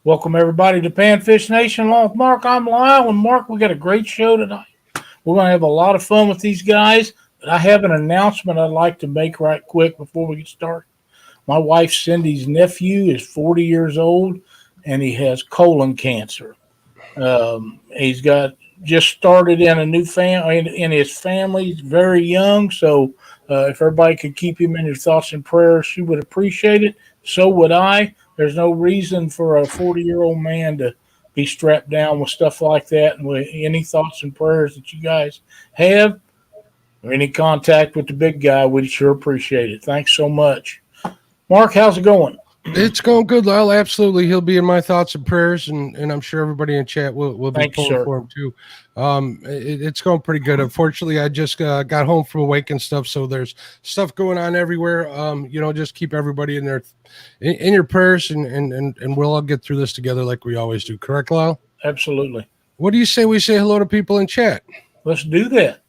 Welcome everybody to Panfish Nation. Along with Mark, I'm Lyle, and Mark, we got a great show tonight. We're going to have a lot of fun with these guys, but I have an announcement I'd like to make right quick before we get started. My wife Cindy's nephew is 40 years old, and he has colon cancer. He's got just started in a new family in his family. He's very young, so if everybody could keep him in your thoughts and prayers, she would appreciate it. So would I. There's no reason for a 40-year-old man to be strapped down with stuff like that. And with any thoughts and prayers that you guys have, or any contact with the big guy, we'd sure appreciate it. Thanks so much. Mark, how's it going? It's going good, Lyle. Absolutely. He'll be in my thoughts and prayers, and I'm sure everybody in chat will be pulling for him too. It's going pretty good. Unfortunately, I just got home from awake and stuff, so there's stuff going on everywhere. Just keep everybody in there in your prayers, and we'll all get through this together like we always do. Correct, Lyle? Absolutely. What do you say we say hello to people in chat? Let's do that.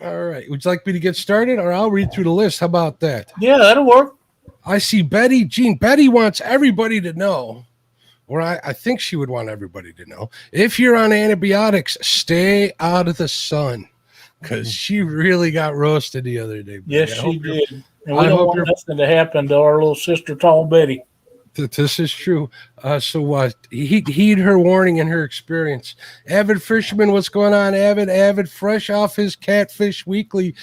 All right. Would you like me to get started, or I'll read through the list? How about that? Yeah, that'll work. I see Betty. Betty wants everybody to know, or I think she would want everybody to know, if you're on antibiotics, stay out of the sun, because she really got roasted the other day. Yes, she did. And we don't want nothing to happen to our little sister, Tall Betty. This is true. So heed her warning and her experience. Avid Fisherman, what's going on? Avid, fresh off his Catfish Weekly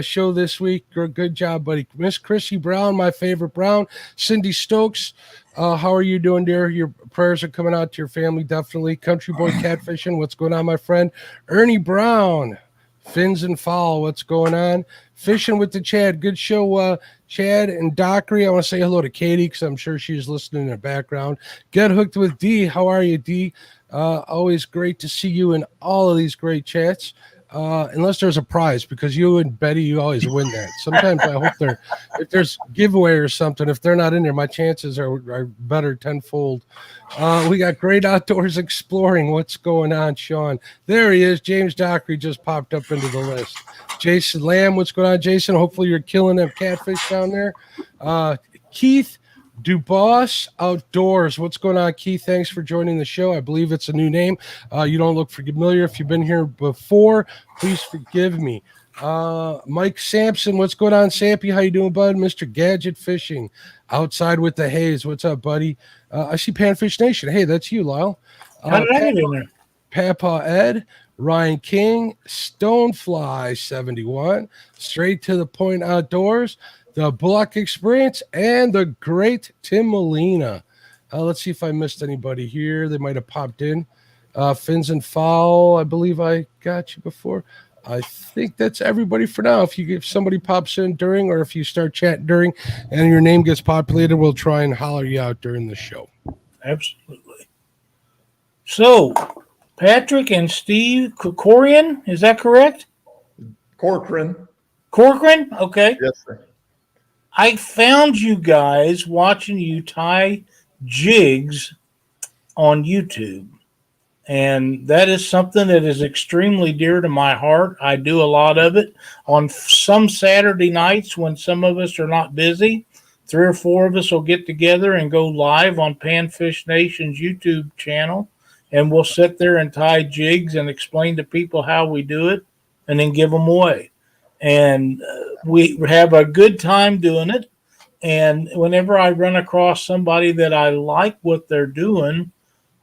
show this week. Good job, buddy. Miss Chrissy Brown, my favorite Brown. Cindy Stokes, how are you doing, dear? Your prayers are coming out to your family, definitely. Country Boy Catfishing, what's going on, my friend? Ernie Brown, Fins and Foul, what's going on? Fishing with the Chad, good show, Chad and Dockery. I want to say hello to Katie because I'm sure she's listening in the background. Get Hooked with D. How are you, D? Always great to see you in all of these great chats. Unless there's a prize, because you and Betty, you always win that. Sometimes I hope if there's giveaway or something, if they're not in there, my chances are better tenfold. We got Great Outdoors Exploring. What's going on, Sean? There he is. James Dockery just popped up into the list. Jason Lamb, what's going on, Jason? Hopefully you're killing them catfish down there. Keith Dubois Outdoors. What's going on, Keith? Thanks for joining the show. I believe it's a new name. You don't look familiar. If you've been here before, please forgive me. Mike Sampson, what's going on, Sampy? How you doing, bud? Mr. Gadget Fishing, Outside with the Haze. What's up, buddy? I see Panfish Nation. Hey, that's you, Lyle. How did I get in there? Papa Ed, Ryan King, Stonefly 71, Straight to the Point Outdoors, The Block Experience, and the great Tim Molina. Let's see if I missed anybody here. They might have popped in. Fins and Foul, I believe I got you before. I think that's everybody for now. If somebody pops in during, or if you start chatting during and your name gets populated, we'll try and holler you out during the show. Absolutely. So, Patrick and Steve Corcoran, is that correct? Corcoran. Corcoran? Okay. Yes, sir. I found you guys watching you tie jigs on YouTube. And that is something that is extremely dear to my heart. I do a lot of it on some Saturday nights when some of us are not busy. 3 or 4 of us will get together and go live on Panfish Nation's YouTube channel. And we'll sit there and tie jigs and explain to people how we do it and then give them away. And we have a good time doing it. And whenever I run across somebody that I like what they're doing,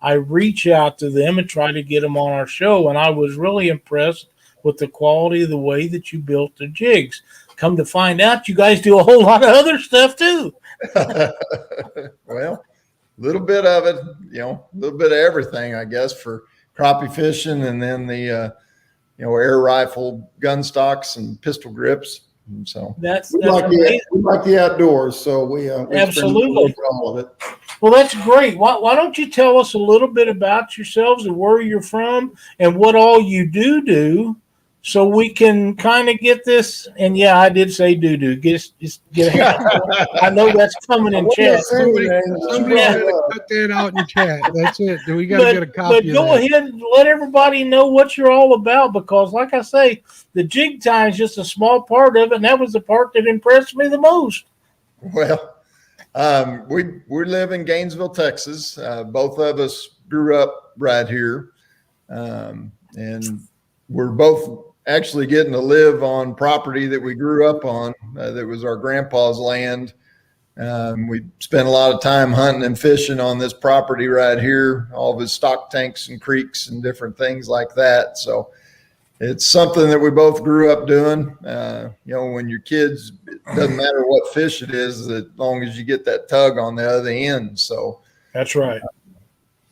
I reach out to them and try to get them on our show. And I was really impressed with the quality of the way that you built the jigs. Come to find out, you guys do a whole lot of other stuff too. Well, a little bit of it, a little bit of everything, I guess, for crappie fishing, and then the air rifle gun stocks and pistol grips. And so we like the outdoors, so we absolutely all of it. Well, that's great. Why don't you tell us a little bit about yourselves and where you're from and what all you do, so we can kind of get this. And yeah, I did say do. Just get ahead. I know that's coming in chat. Somebody's gonna cut that out in chat. That's it. We got to get a copy. But go ahead and let everybody know what you're all about, because, like I say, the Jig Time is just a small part of it, and that was the part that impressed me the most. Well, We live in Gainesville, Texas. Both of us grew up right here, and we're both actually getting to live on property that we grew up on. That was our grandpa's land. We spent a lot of time hunting and fishing on this property right here, all of his stock tanks and creeks and different things like that. So it's something that we both grew up doing. When you're kids, it doesn't matter what fish it is, as long as you get that tug on the other end. So That's right.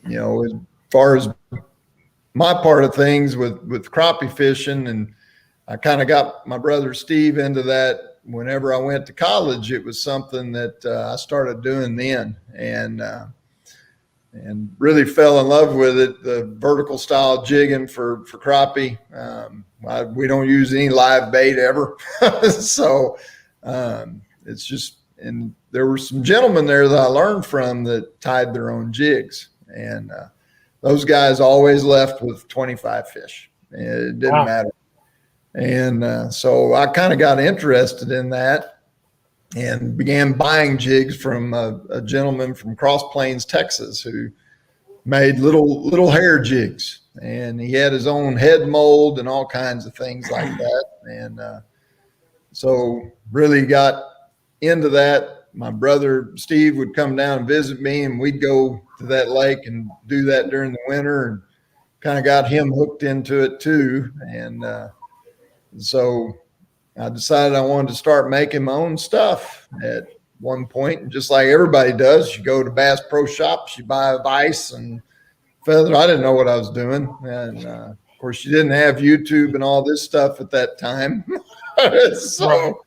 as far as my part of things with crappie fishing, and I kind of got my brother Steve into that whenever I went to college. It was something that I started doing then, and really fell in love with it. The vertical style jigging for crappie. We don't use any live bait ever, so it's just. And there were some gentlemen there that I learned from that tied their own jigs, and those guys always left with 25 fish. It didn't matter. And so I kind of got interested in that and began buying jigs from a gentleman from Cross Plains, Texas, who made little hair jigs. And he had his own head mold and all kinds of things like that. And so really got into that. My brother Steve would come down and visit me, and we'd go to that lake and do that during the winter, and kind of got him hooked into it too. And so I decided I wanted to start making my own stuff at one point. And just like everybody does, you go to Bass Pro Shops, you buy a vise and feather. I didn't know what I was doing. And of course, you didn't have YouTube and all this stuff at that time. So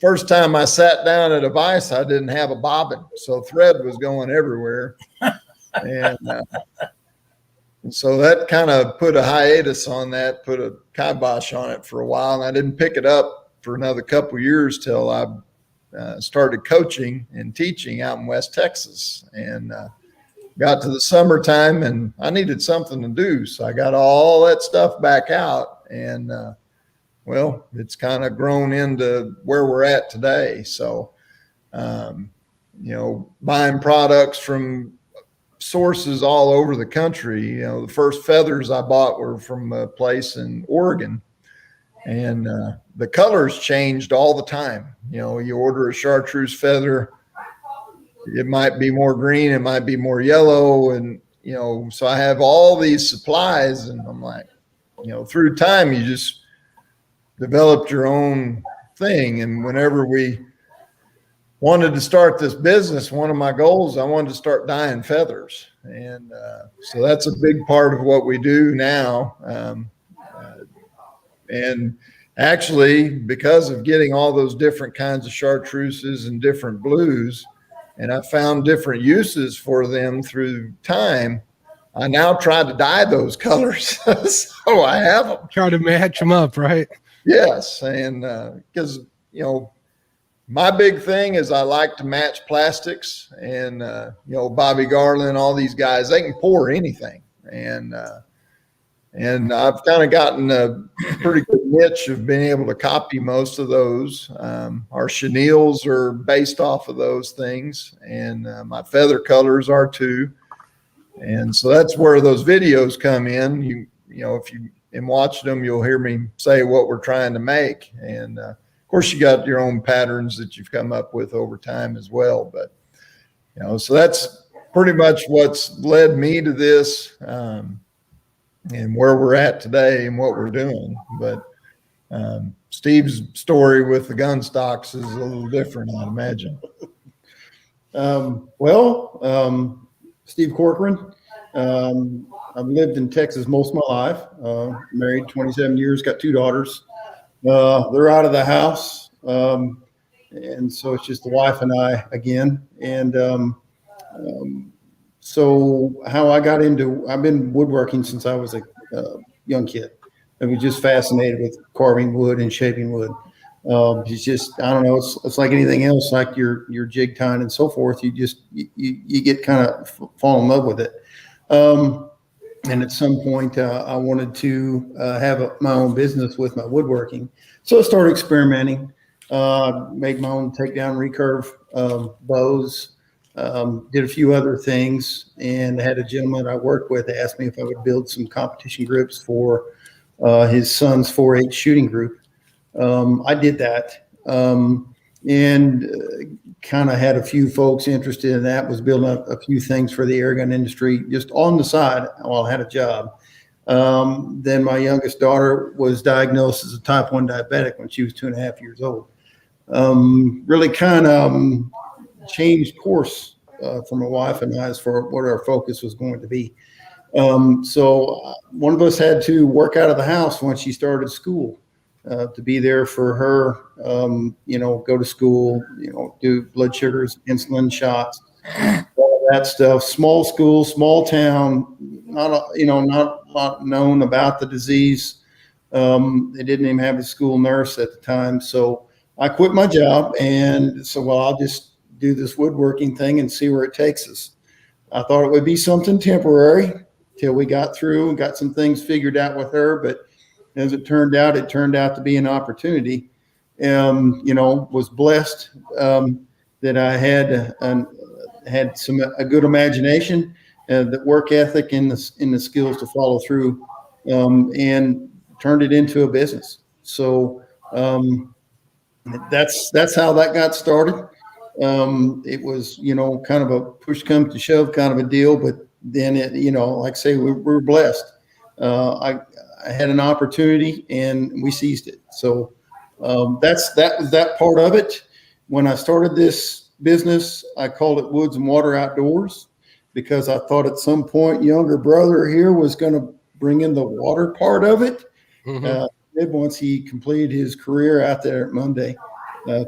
first time I sat down at a vise, I didn't have a bobbin. So thread was going everywhere. And so that kind of put a hiatus on that, put a kibosh on it for a while. And I didn't pick it up for another couple of years till I started coaching and teaching out in West Texas. And got to the summertime and I needed something to do. So I got all that stuff back out. And well, it's kind of grown into where we're at today. So, buying products from sources all over the country. The first feathers I bought were from a place in Oregon, and the colors changed all the time. You order a chartreuse feather, it might be more green, it might be more yellow. And, so I have all these supplies, and I'm like, through time, you just developed your own thing. And whenever we wanted to start this business, one of my goals, I wanted to start dyeing feathers. And so that's a big part of what we do now. And actually, because of getting all those different kinds of chartreuses and different blues, and I found different uses for them through time, I now try to dye those colors. So I have them. Try to match them up, right? Yes. And because, my big thing is I like to match plastics, and, Bobby Garland, all these guys, they can pour anything. And I've kind of gotten a pretty good niche of being able to copy most of those. Our chenilles are based off of those things, and my feather colors are too. And so that's where those videos come in. If you and watch them, you'll hear me say what we're trying to make. And of course, you got your own patterns that you've come up with over time as well. But so that's pretty much what's led me to this, and where we're at today and what we're doing. But Steve's story with the gun stocks is a little different, I'd imagine. Steve Corcoran. I've lived in Texas most of my life, married 27 years, got 2 daughters. They're out of the house. And so it's just the wife and I again. And so how I got I've been woodworking since I was a young kid. I was just fascinated with carving wood and shaping wood. It's just, I don't know, it's like anything else, like your jig time and so forth. You get kind of fall in love with it. And at some point, I wanted to have my own business with my woodworking. So I started experimenting. Made my own takedown recurve bows. Did a few other things, and had a gentleman I worked with asked me if I would build some competition grips for his son's 4-H shooting group. I did that, and kind of had a few folks interested in that. Was building up a few things for the airgun industry just on the side while I had a job. Then my youngest daughter was diagnosed as a type 1 diabetic when she was 2.5 years old. Really kind of changed course for my wife and I as for what our focus was going to be. So one of us had to work out of the house when she started school to be there for her, go to school, do blood sugars, insulin shots, all that stuff. Small school, small town, not a lot known about the disease. They didn't even have a school nurse at the time. So I quit my job and so, I'll just do this woodworking thing and see where it takes us. I thought it would be something temporary till we got through and got some things figured out with her. But as it turned out to be an opportunity. Was blessed that I had a good imagination, the work ethic, and the skills to follow through, and turned it into a business. So that's how that got started. It was, kind of a push come to shove kind of a deal, but then it, like I say, we were blessed. I had an opportunity and we seized it. So that was that part of it. When I started this business, I called it Woods and Water Outdoors because I thought at some point younger brother here was going to bring in the water part of it. Once he completed his career out there at Monday,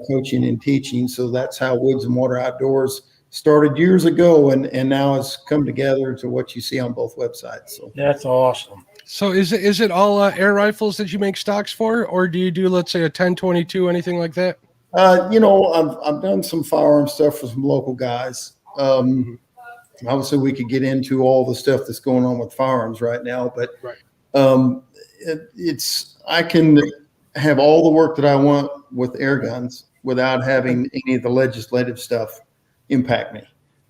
coaching and teaching. So that's how Woods and Water Outdoors started years ago, and now it's come together to what you see on both websites. So That's awesome. So is it all air rifles that you make stocks for, or do you do, let's say, a 10-22, anything like that? I've done some firearm stuff for some local guys. Obviously, we could get into all the stuff that's going on with firearms right now, but I can have all the work that I want with air guns without having any of the legislative stuff impact me.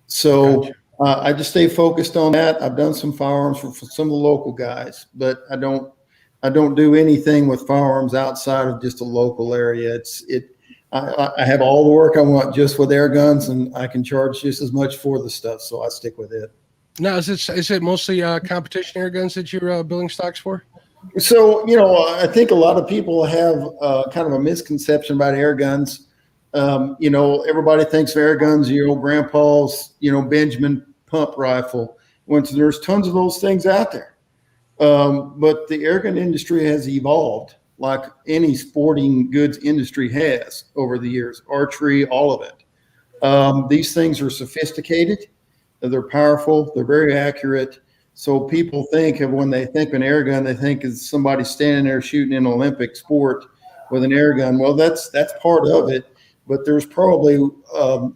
So. Gotcha. I just stay focused on that. I've done some firearms for some of the local guys, but I don't do anything with firearms outside of just a local area. I have all the work I want just with air guns, and I can charge just as much for the stuff, so I stick with it. Now, is it mostly competition air guns that you're building stocks for? So, I think a lot of people have kind of a misconception about air guns. Everybody thinks of air guns, grandpa's, Benjamin pump rifle. There's tons of those things out there. But the air gun industry has evolved like any sporting goods industry has over the years, archery, all of it. These things are sophisticated. They're powerful. They're very accurate. So people think of when they think of an air gun, they think of somebody standing there shooting an Olympic sport with an air gun. Well, that's part of it. But there's probably,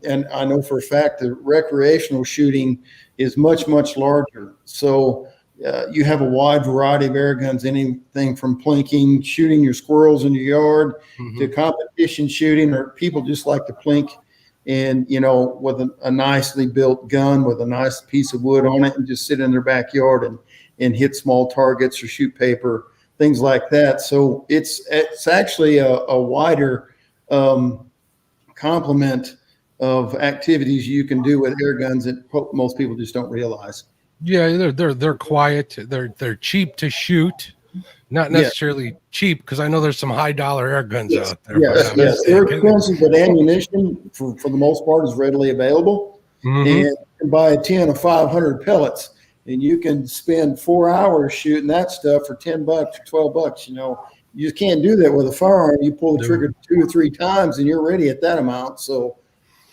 and I know for a fact that recreational shooting is much, much larger. So you have a wide variety of air guns, anything from plinking, shooting your squirrels in your yard, to competition shooting, or people just like to plink and, with a nicely built gun with a nice piece of wood on it and just sit in their backyard and hit small targets or shoot paper, things like that. So it's actually a wider complement of activities you can do with air guns that most people just don't realize. Yeah, they're quiet. They're cheap to shoot, not necessarily cheap, because I know there's some high dollar air guns out there. Yes. They're expensive, but ammunition for the most part is readily available. And you can buy a 10 of 500 pellets, and you can spend 4 hours shooting that stuff for $10 or $12. You just can't do that with a firearm. You pull the trigger 2 or 3 times and you're ready at that amount. So,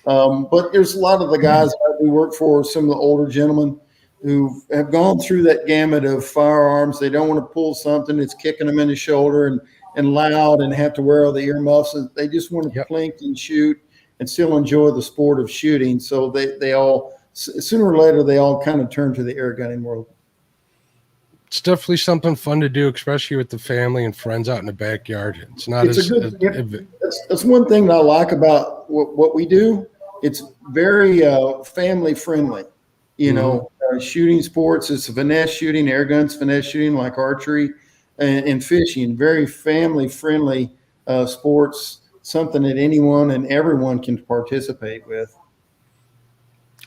but there's a lot of the guys that we work for, some of the older gentlemen who have gone through that gamut of firearms. They don't want to pull something that's kicking them in the shoulder and loud and have to wear all the earmuffs. They just want to plink and shoot and still enjoy the sport of shooting. So they all, sooner or later, they all kind of turn to the air gunning world. It's definitely something fun to do, especially with the family and friends out in the backyard. It's not It's a as good. That's one thing that I like about what we do. It's very family friendly. You know, shooting sports. It's finesse shooting, air guns, finesse shooting like archery, and fishing. Very family friendly sports. Something that anyone and everyone can participate with.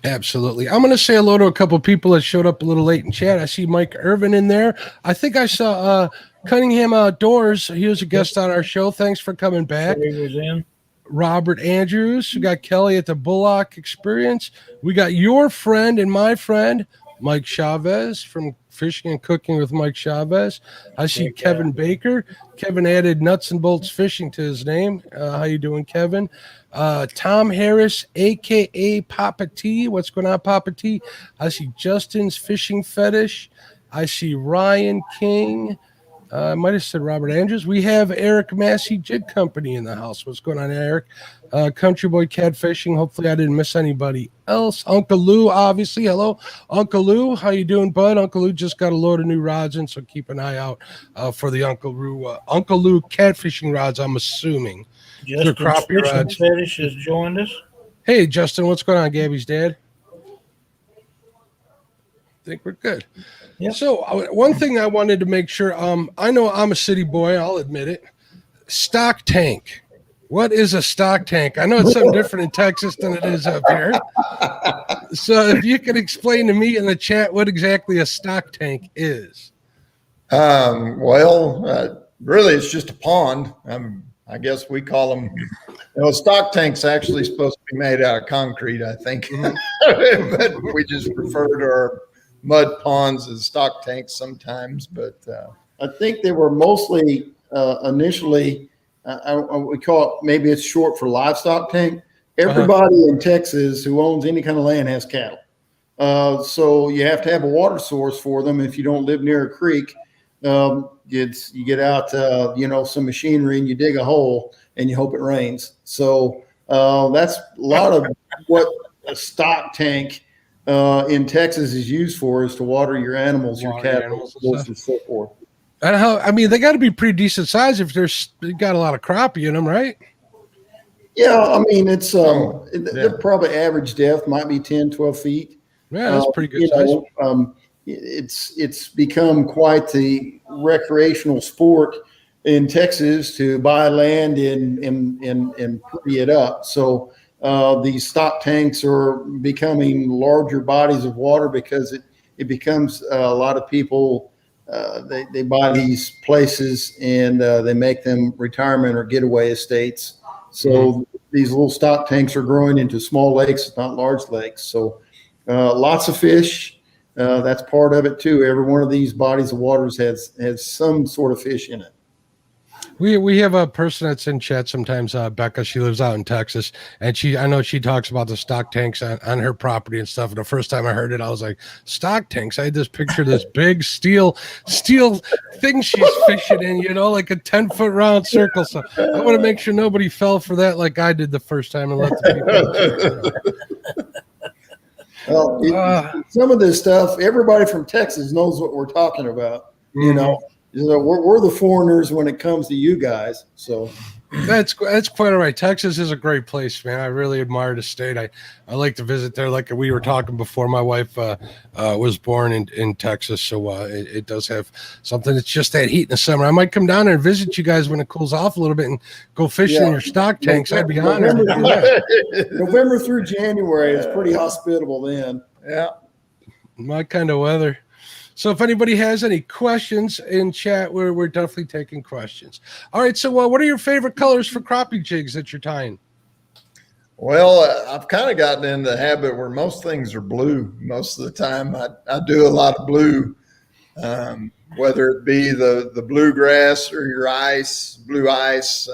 Absolutely. I'm going to say hello to a couple people that showed up a little late in chat. I see Mike Irvin in there. I think I saw Cunningham Outdoors. He was a guest on our show. Thanks for coming back. He was in. Robert Andrews. We got Kelly at the Bullock Experience. We got your friend and my friend, Mike Chavez from Fishing and Cooking with Mike Chavez. I see Kevin Baker. Kevin added Nuts and Bolts Fishing to his name. How you doing, Kevin? Tom Harris, a.k.a. Papa T. What's going on, Papa T? I see Justin's Fishing Fetish. I see Ryan King. I might have said Robert Andrews. We have Eric Massey Jig Company in the house. What's going on, Eric? Country Boy Catfishing. Hopefully I didn't miss anybody else. Uncle Lou, obviously. Hello, Uncle Lou. How you doing, bud? Uncle Lou just got a load of new rods in, so keep an eye out for the Uncle Lou catfishing rods, I'm assuming. Justin crappie rods. Fetish has joined us. Hey, Justin, what's going on, Gabby's dad? I think we're good. Yep. So one thing I wanted to make sure, I know I'm a city boy, I'll admit it. Stock tank. What is a stock tank? I know it's something different in Texas than it is up here. So if you could explain to me in the chat what exactly a stock tank is. Really, it's just a pond. I guess we call them, stock tanks actually supposed to be made out of concrete, I think. But we just refer to our mud ponds as stock tanks sometimes. But I think they were mostly initially, we call it, maybe it's short for livestock tank. Everybody in Texas who owns any kind of land has cattle. So you have to have a water source for them. If you don't live near a creek, you get out, some machinery and you dig a hole and you hope it rains. So that's a lot of what a stock tank in Texas is used for, is to water your animals, your cattle, and so forth. And they got to be pretty decent size if they got a lot of crappie in them, right? Yeah, I mean, it's they're probably average depth might be 10, 12 feet. Yeah, that's pretty good size. It's become quite the recreational sport in Texas to buy land and pretty it up. So these stock tanks are becoming larger bodies of water because it becomes a lot of people. They buy these places and they make them retirement or getaway estates. So these little stock tanks are growing into small lakes, not large lakes. So lots of fish. That's part of it too. Every one of these bodies of waters has some sort of fish in it. We have a person that's in chat sometimes, Becca. She lives out in Texas, and I know she talks about the stock tanks on her property and stuff. And the first time I heard it, I was like, stock tanks. I had this picture of this big steel thing she's fishing in, like a 10-foot round circle. So I want to make sure nobody fell for that like I did the first time and let the people. Well, some of this stuff, everybody from Texas knows what we're talking about. We're the foreigners when it comes to you guys. So that's quite all right. Texas is a great place, man. I really admire the state. I like to visit there. Like we were talking before, my wife was born in Texas, so it does have something. It's just that heat in the summer. I might come down there and visit you guys when it cools off a little bit and go fishing in your stock tanks. I'd be honored to do that. November through January is pretty hospitable then. Yeah, my kind of weather. So if anybody has any questions in chat, we're definitely taking questions. All right. So what are your favorite colors for crappie jigs that you're tying? Well, I've kind of gotten in the habit where most things are blue most of the time. I do a lot of blue, whether it be the bluegrass or your blue ice.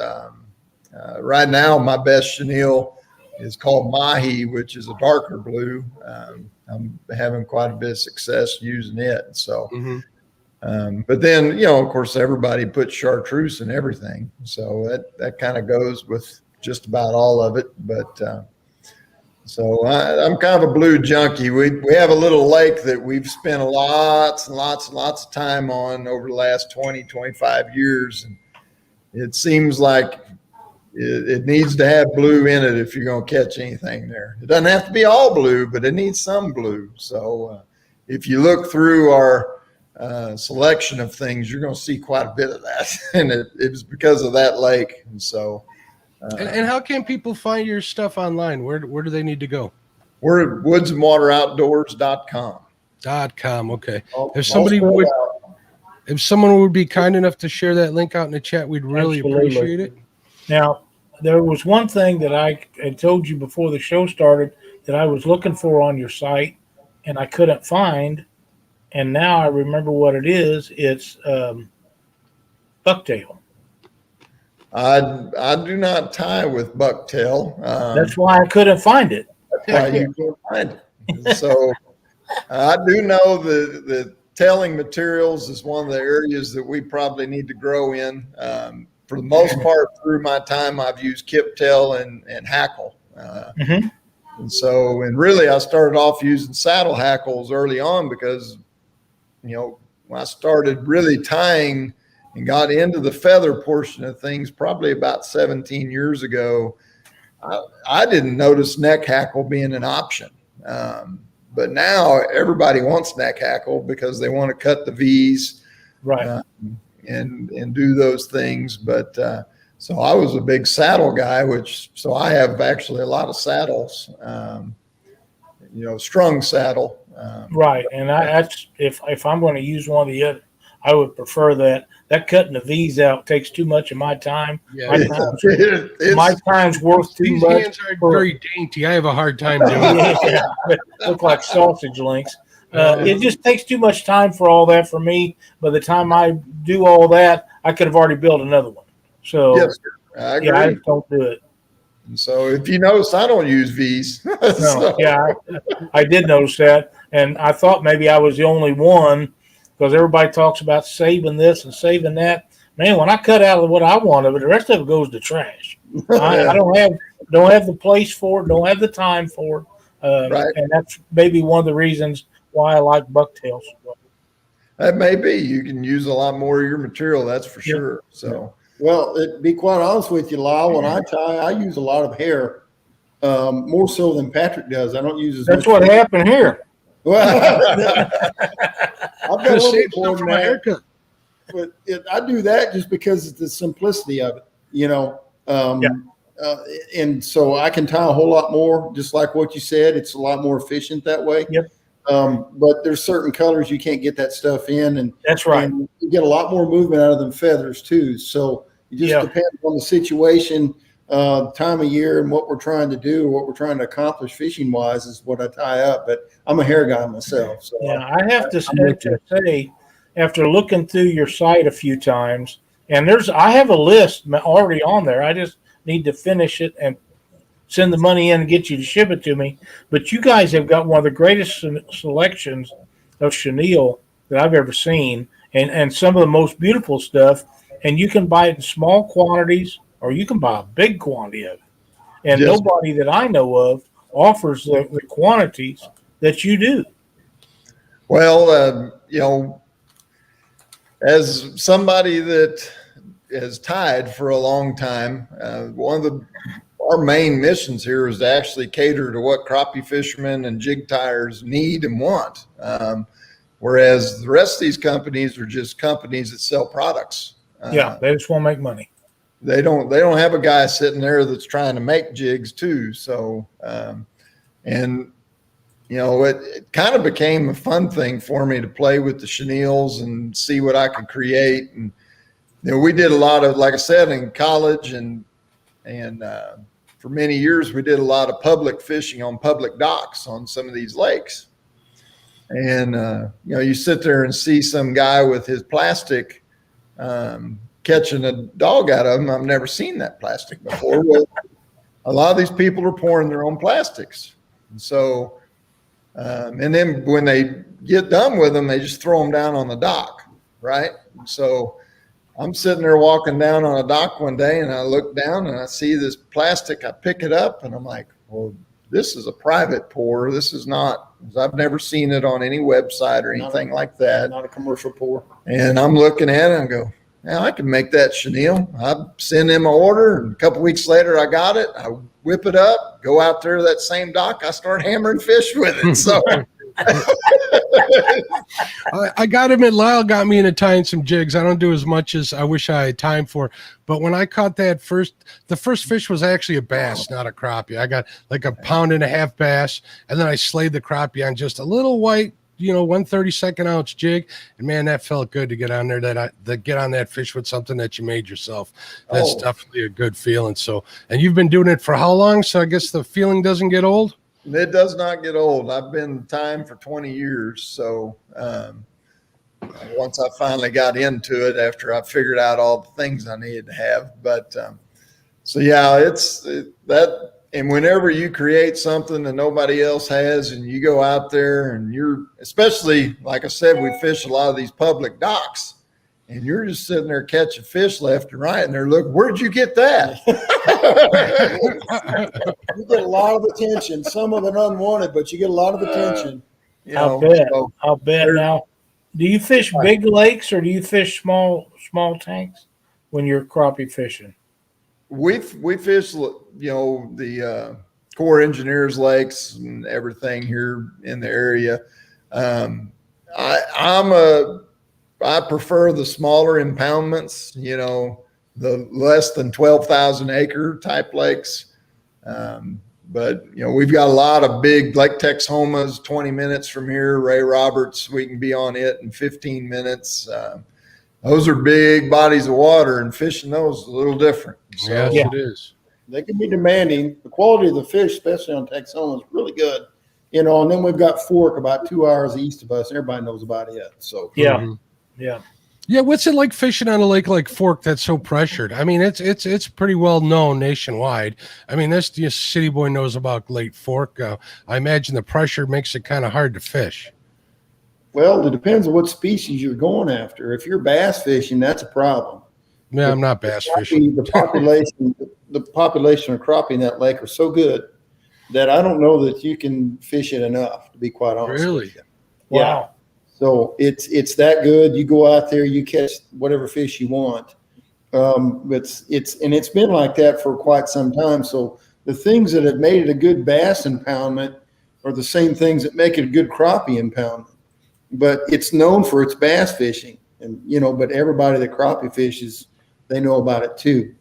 Right now, my best chenille is called mahi, which is a darker blue. I'm having quite a bit of success using it. So, but then, of course, everybody puts chartreuse in everything. So that kind of goes with just about all of it. But So I'm kind of a blue junkie. We have a little lake that we've spent lots and lots and lots of time on over the last 20, 25 years. And it seems like it needs to have blue in it if you're going to catch anything there. It doesn't have to be all blue, but it needs some blue. So if you look through our selection of things, you're going to see quite a bit of that. And it was because of that lake. And so. And how can people find your stuff online? Where do they need to go? We're at woodsandwateroutdoors.com. Okay. If someone would be kind enough to share that link out in the chat, we'd really appreciate it. Now, there was one thing that I had told you before the show started that I was looking for on your site and I couldn't find. And now I remember what it is. It's bucktail. I do not tie with bucktail. That's why I couldn't find it. That's why you can't find it. So I do know the tailing materials is one of the areas that we probably need to grow in. For the most part, through my time, I've used kip tail and hackle. And so, and really, I started off using saddle hackles early on because, when I started really tying and got into the feather portion of things probably about 17 years ago, I didn't notice neck hackle being an option. But now everybody wants neck hackle because they want to cut the V's, right, and do those things. But so I was a big saddle guy, so I have actually a lot of saddles, strung saddle. Right, and that's if I'm going to use one of the other, I would prefer that. That cutting the V's out takes too much of my time. Yeah, my time's worth too these much. hands are very dainty. I have a hard time doing it. Look like sausage links. It just takes too much time for all that for me. By the time I do all that, I could have already built another one. So yes, I agree. I don't do it. And so if you notice, I don't use V's. I did notice that, and I thought maybe I was the only one. Because everybody talks about saving this and saving that. Man, when I cut out of what I want of it, the rest of it goes to trash. I don't have the place for it, don't have the time for it. Right. And that's maybe one of the reasons why I like bucktails. That may be. You can use a lot more of your material, that's for sure. So, well, to be quite honest with you, Lyle, when I tie, I use a lot of hair, more so than Patrick does. I don't use as much. That's what happened here. Well, I've got a little bit more from a haircut. But I do that just because it's the simplicity of it, and so I can tie a whole lot more, just like what you said. It's a lot more efficient that way. Yep. But there's certain colors you can't get that stuff in, and that's right. And you get a lot more movement out of them feathers too. So it just depends on the situation, time of year, and what we're trying to do, what we're trying to accomplish fishing wise is what I tie up. But I'm a hair guy myself. So I have to say, after looking through your site a few times, and I have a list already on there. I just need to finish it and send the money in and get you to ship it to me. But you guys have got one of the greatest selections of chenille that I've ever seen, and some of the most beautiful stuff. And you can buy it in small quantities, or you can buy a big quantity of it. And nobody that I know of offers the quantities that you do. Well, as somebody that has tied for a long time, one of our main missions here is to actually cater to what crappie fishermen and jig tiers need and want. Whereas the rest of these companies are just companies that sell products. They just want to make money. They don't have a guy sitting there that's trying to make jigs too. So, it kind of became a fun thing for me to play with the chenilles and see what I could create. And, we did a lot of, like I said, in college and for many years, we did a lot of public fishing on public docks on some of these lakes. And, you sit there and see some guy with his plastic, catching a dog out of them. I've never seen that plastic before. Well, a lot of these people are pouring their own plastics. And so, and then when they get done with them, they just throw them down on the dock, right? So I'm sitting there walking down on a dock one day, and I look down and I see this plastic. I pick it up and I'm like, well, this is a private pour. This is not, I've never seen it on any website or anything like that. Not a commercial pour. And I'm looking at it and go, yeah, I can make that chenille. I send him an order, and a couple weeks later I got it. I whip it up, go out there to that same dock. I start hammering fish with it. So I got him at Lyle, got me into tying some jigs. I don't do as much as I wish I had time for. But when I caught the first fish was actually a bass, not a crappie. I got like a 1.5-pound bass, and then I slayed the crappie on just a little white, 1/32 ounce jig, and man, that felt good to get on there. That get on that fish with something that you made yourself. That's definitely a good feeling. So, and you've been doing it for how long? So I guess the feeling doesn't get old. it does not get old. I've been tying for 20 years. So once I finally got into it, after I figured out all the things I needed to have, but so yeah, that. And whenever you create something that nobody else has, and you go out there and you're, especially like I said, we fish a lot of these public docks, and you're just sitting there catching fish left and right, and they're looking, where'd you get that? You get a lot of attention. Some of it unwanted, but you get a lot of attention. I'll bet. Now, do you fish big lakes or do you fish small tanks when you're crappie fishing? We fish, the Corps Engineers lakes and everything here in the area. I prefer the smaller impoundments, the less than 12,000 acre type lakes. But we've got a lot of big Lake Texhoma's 20 minutes from here. Ray Roberts, we can be on it in 15 minutes. Those are big bodies of water, and fishing those is a little different. So, Yes, it is. They can be demanding. The quality of the fish, especially on Texoma, is really good. And then we've got Fork about 2 hours east of us. Everybody knows about it. So Yeah. What's it like fishing on a lake like Fork that's so pressured? I mean, it's pretty well known nationwide. I mean, this city boy knows about Lake Fork. I imagine the pressure makes it kind of hard to fish. Well, it depends on what species you're going after. If you're bass fishing, that's a problem. Yeah, I'm not bass fishing. The population of crappie in that lake are so good that I don't know that you can fish it enough, to be quite honest. Really? Wow. Yeah. So it's that good. You go out there, you catch whatever fish you want. It's been like that for quite some time. So the things that have made it a good bass impoundment are the same things that make it a good crappie impoundment. But it's known for its bass fishing, and but everybody that crappie fishes, they know about it too.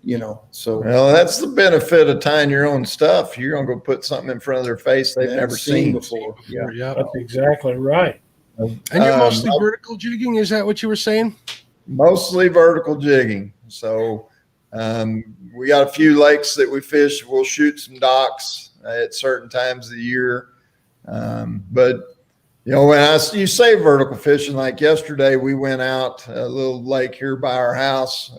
So well, that's the benefit of tying your own stuff. You're gonna go put something in front of their face they've never seen before. Yeah. That's exactly right. And you're mostly vertical jigging, is that what you were saying? Mostly vertical jigging. So we got a few lakes that we fish. We'll shoot some docks at certain times of the year, but when you say vertical fishing, like yesterday, we went out a little lake here by our house,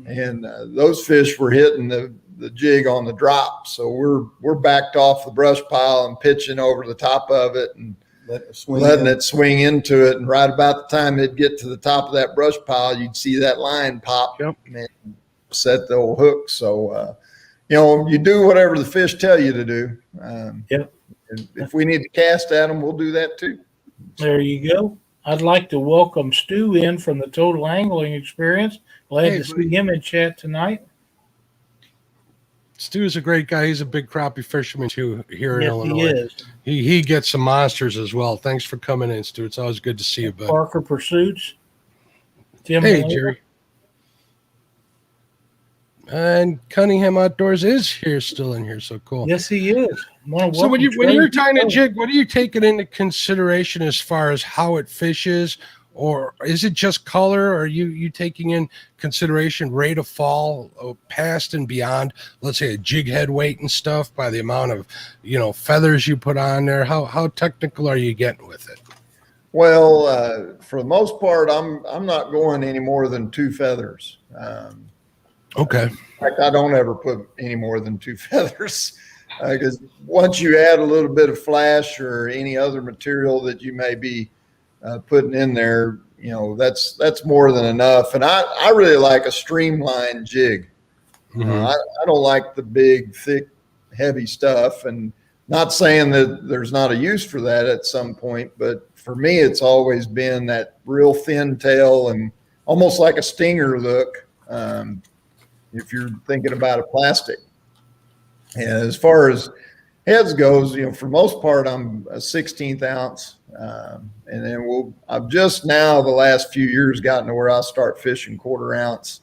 and those fish were hitting the jig on the drop. So we're backed off the brush pile and pitching over the top of it and letting it swing into it. And right about the time it'd get to the top of that brush pile, you'd see that line pop and set the old hook. So, you do whatever the fish tell you to do. And if we need to cast at them, we'll do that too. There you go. I'd like to welcome Stu in from the Total Angling Experience. Glad to see him in chat tonight. Stu's a great guy. He's a big crappie fisherman too here in Illinois. He is. He gets some monsters as well. Thanks for coming in, Stu. It's always good to see you, bud. Parker Pursuits. Tim Hey, Malone. Jerry. And Cunningham Outdoors is still in here. So cool. Yes, he is. So when you're tying a jig, what are you taking into consideration as far as how it fishes, or is it just color? Or are you taking in consideration rate of fall, past and beyond, let's say a jig head weight and stuff, by the amount of feathers you put on there? How technical are you getting with it? Well, for the most part, I'm not going any more than 2 feathers. Okay. In fact, I don't ever put any more than 2 feathers, because once you add a little bit of flash or any other material that you may be putting in there, that's more than enough. And I really like a streamlined jig. Mm-hmm. I don't like the big, thick heavy stuff. And not saying that there's not a use for that at some point, but for me, it's always been that real thin tail and almost like a stinger look. If you're thinking about a plastic. And as far as heads goes, for most part, I'm a 16th ounce. And then I've just now the last few years gotten to where I start fishing 1/4 ounce,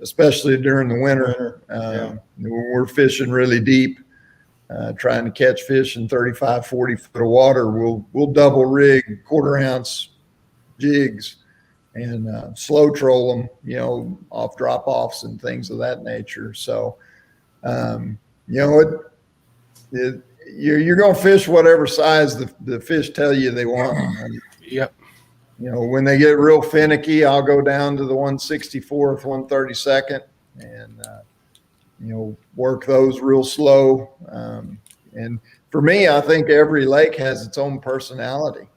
especially during the winter. When we're fishing really deep, trying to catch fish in 35, 40 foot of water, we'll double rig 1/4 ounce jigs and slow troll them, off drop offs and things of that nature. So, you're going to fish whatever size the fish tell you they want. Yep. When they get real finicky, I'll go down to the 164th, 132nd and, work those real slow. And for me, I think every lake has its own personality.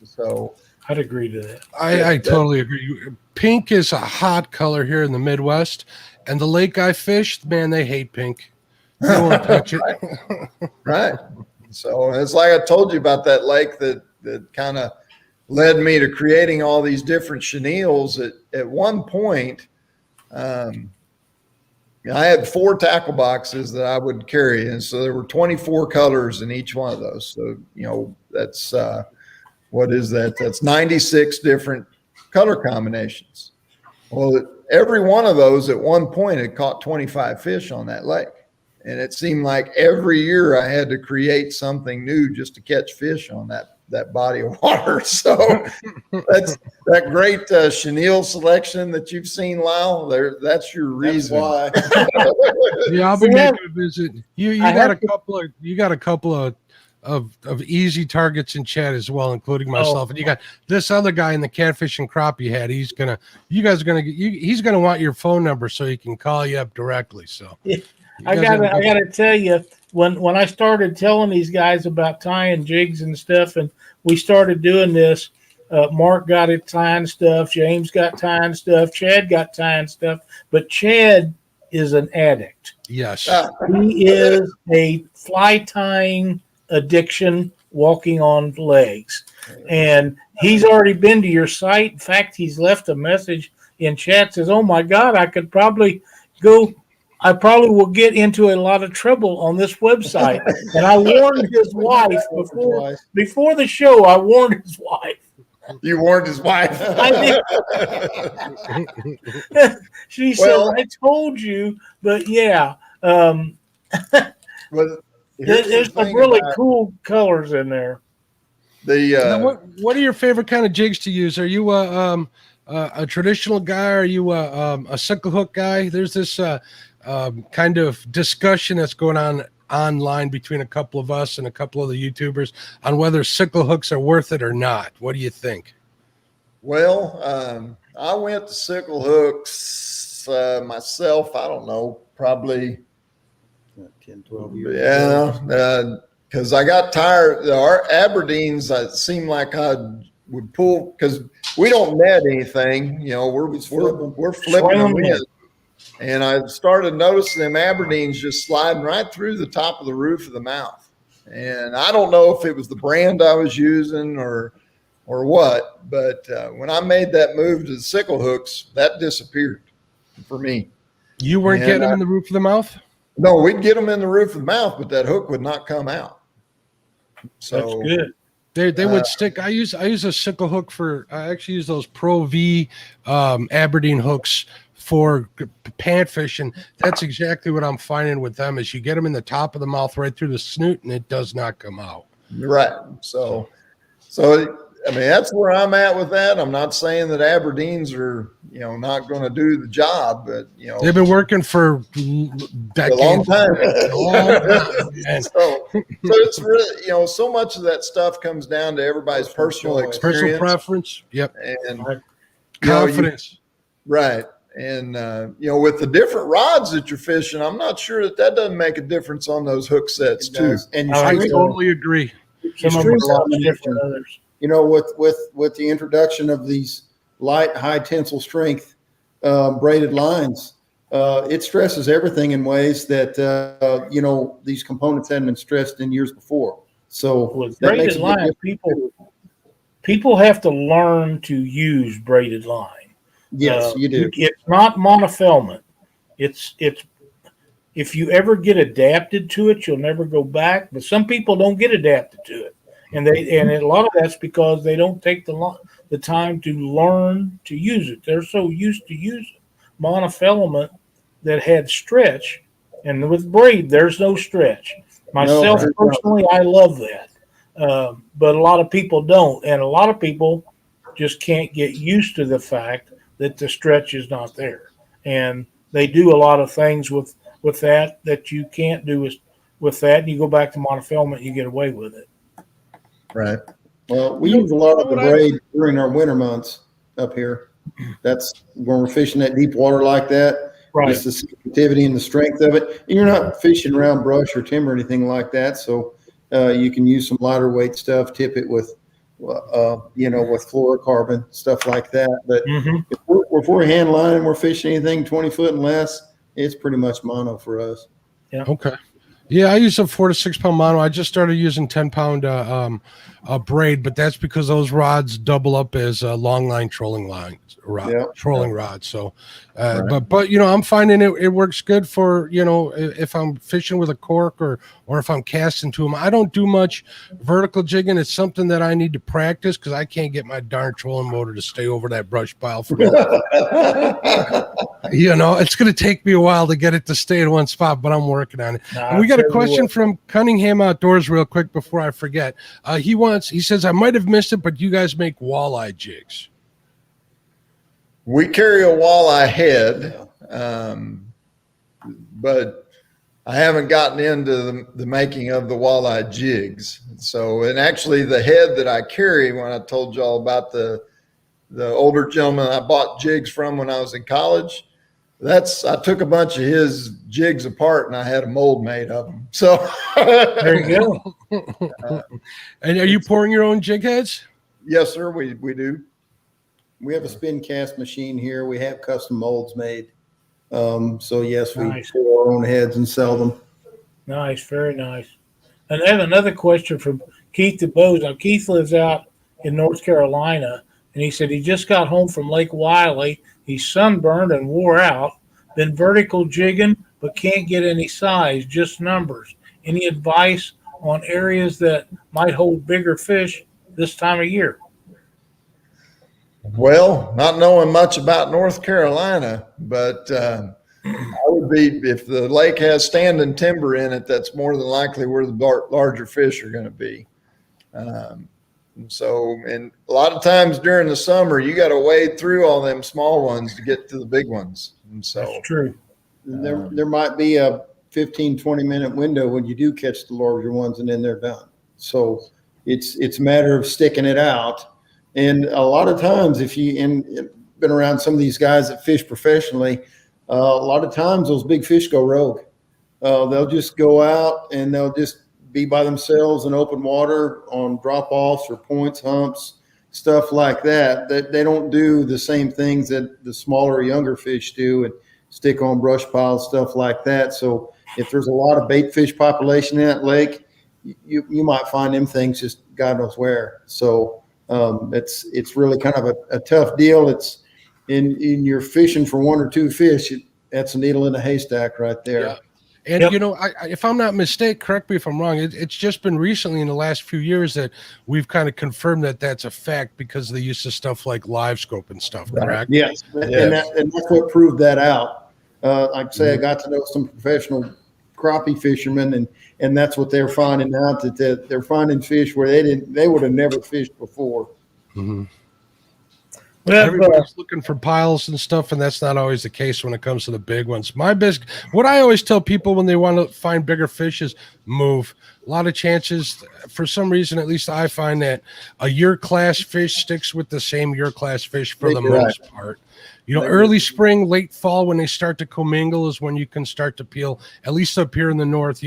So I'd agree to that. I totally agree. Pink is a hot color here in the Midwest, and the lake I fished, man, they hate pink. They won't touch it. Right. So it's like I told you about that lake that kind of led me to creating all these different chenilles. At one point, I had 4 tackle boxes that I would carry, and so there were 24 colors in each one of those. So that's what is that? That's 96 different color combinations. Well, every one of those at one point had caught 25 fish on that lake. And it seemed like every year I had to create something new just to catch fish on that body of water. So that's that great chenille selection that you've seen, Lyle. That's your reason. That's why. Yeah, I'll be making a visit. You got a couple of easy targets in chat as well, including myself. And you got this other guy in the catfish and crappie hat. He's gonna want your phone number so he can call you up directly. So I gotta tell you, when I started telling these guys about tying jigs and stuff, and we started doing this, Mark got it tying stuff, James got tying stuff, Chad got tying stuff, but Chad is an addict. Yes, he is a fly tying addiction walking on legs, and he's already been to your site. In fact, he's left a message in chat, says, "Oh my God, I probably will get into a lot of trouble on this website." And I warned his wife before the show. I warned his wife. You warned his wife. I did. She said, "I told you," but yeah. There's some really cool colors in there. What are your favorite kind of jigs to use? Are you a traditional guy? Are you a sickle hook guy? There's this kind of discussion that's going on online between a couple of us and a couple of the YouTubers on whether sickle hooks are worth it or not. What do you think? Well, I went to sickle hooks myself. I don't know, probably 10, 12 years. Yeah, because I got tired. Our Aberdeens, it seemed like I would pull because we don't net anything. We're flipping them in. And I started noticing them Aberdeens just sliding right through the top of the roof of the mouth. And I don't know if it was the brand I was using or what, but when I made that move to the sickle hooks, that disappeared for me. You weren't getting them in the roof of the mouth? No, we'd get them in the roof of the mouth, but that hook would not come out. So that's good. They would stick. I use a sickle hook I actually use those Pro V Aberdeen hooks for panfish, and that's exactly what I'm finding with them is you get them in the top of the mouth right through the snoot and it does not come out. Right. So I mean, that's where I'm at with that. I'm not saying that Aberdeens are, not going to do the job, but they've been working for decades. A long time. So it's really, so much of that stuff comes down to everybody's personal experience, personal preference. Yep. And confidence. Right. And, with the different rods that you're fishing, I'm not sure that doesn't make a difference on those hook sets too. And I totally agree. Some of them are a lot different than others. With the introduction of these light, high tensile strength braided lines, it stresses everything in ways that these components hadn't been stressed in years before. So With that braided makes a big line, difference. people have to learn to use braided line. Yes, you do. It's not monofilament. It's if you ever get adapted to it, you'll never go back. But some people don't get adapted to it, and a lot of that's because they don't take the time to learn to use it. They're so used to using monofilament that had stretch, and with braid, there's no stretch. Myself personally, I love that, but a lot of people don't, and a lot of people just can't get used to the fact that the stretch is not there, and they do a lot of things with that you can't do with that, and you go back to monofilament, you get away with it. Right. Well, we use a lot of the braid during our winter months up here. That's when we're fishing that deep water like that. Right. Just the sensitivity and the strength of it. And you're not fishing around brush or timber or anything like that. So you can use some lighter weight stuff, tip it with, with fluorocarbon, stuff like that. But if we're hand lining, we're fishing anything 20 foot and less, it's pretty much mono for us. Yeah. Okay. Yeah, I use a 4 to 6 pound mono. I just started using 10-pound braid, but that's because those rods double up as long line trolling rods. So, but I'm finding it works good for if I'm fishing with a cork or if I'm casting to them. I don't do much vertical jigging. It's something that I need to practice because I can't get my darn trolling motor to stay over that brush pile for me. It's going to take me a while to get it to stay in one spot, but I'm working on it. And we got a question from Cunningham Outdoors real quick before I forget. He says, I might have missed it, but you guys make walleye jigs. We carry a walleye head, but I haven't gotten into the making of the walleye jigs. So, and actually the head that I carry, when I told y'all about the older gentleman I bought jigs from when I was in college, I took a bunch of his jigs apart and I had a mold made of them. So there you go. And are you pouring your own jig heads? Yes, sir. We do. We have a spin cast machine here. We have custom molds made. So yes, we pour our own heads and sell them. Nice. Very nice. And I have another question from Keith DeBose. Now, Keith lives out in North Carolina, and he said he just got home from Lake Wiley. He's sunburned and wore out, been vertical jigging, but can't get any size, just numbers. Any advice on areas that might hold bigger fish this time of year? Well, not knowing much about North Carolina, but I would be, if the lake has standing timber in it, that's more than likely where the larger fish are going to be. And a lot of times during the summer, you got to wade through all them small ones to get to the big ones. And so that's true. There might be a 15, 20-minute window when you do catch the larger ones, and then they're done. So it's a matter of sticking it out. And a lot of times, if you've been around some of these guys that fish professionally, a lot of times those big fish go rogue. They'll just go out and they'll just be by themselves in open water on drop-offs or points, humps, stuff like that. That they don't do the same things that the smaller, younger fish do and stick on brush piles, stuff like that. So if there's a lot of bait fish population in that lake, you might find them things just God knows where. So it's really kind of a tough deal. It's in you're fishing for one or two fish. That's a needle in a haystack right there. Yeah. And, if I'm not mistaken, correct me if I'm wrong, it's just been recently in the last few years that we've kind of confirmed that that's a fact because of the use of stuff like live scope and stuff, correct? Yes. And that's what proved that out. Like I say, I got to know some professional crappie fishermen, and that's what they're finding out, that they're finding fish where they would have never fished before. Mm-hmm. Everybody's looking for piles and stuff, and that's not always the case when it comes to the big ones. What I always tell people when they want to find bigger fish is move. a lot of chances. For some reason, at least I find that a year class fish sticks with the same year class fish for the most part. You know, early spring, late fall, when they start to commingle is when you can start to peel. At least up here in the north,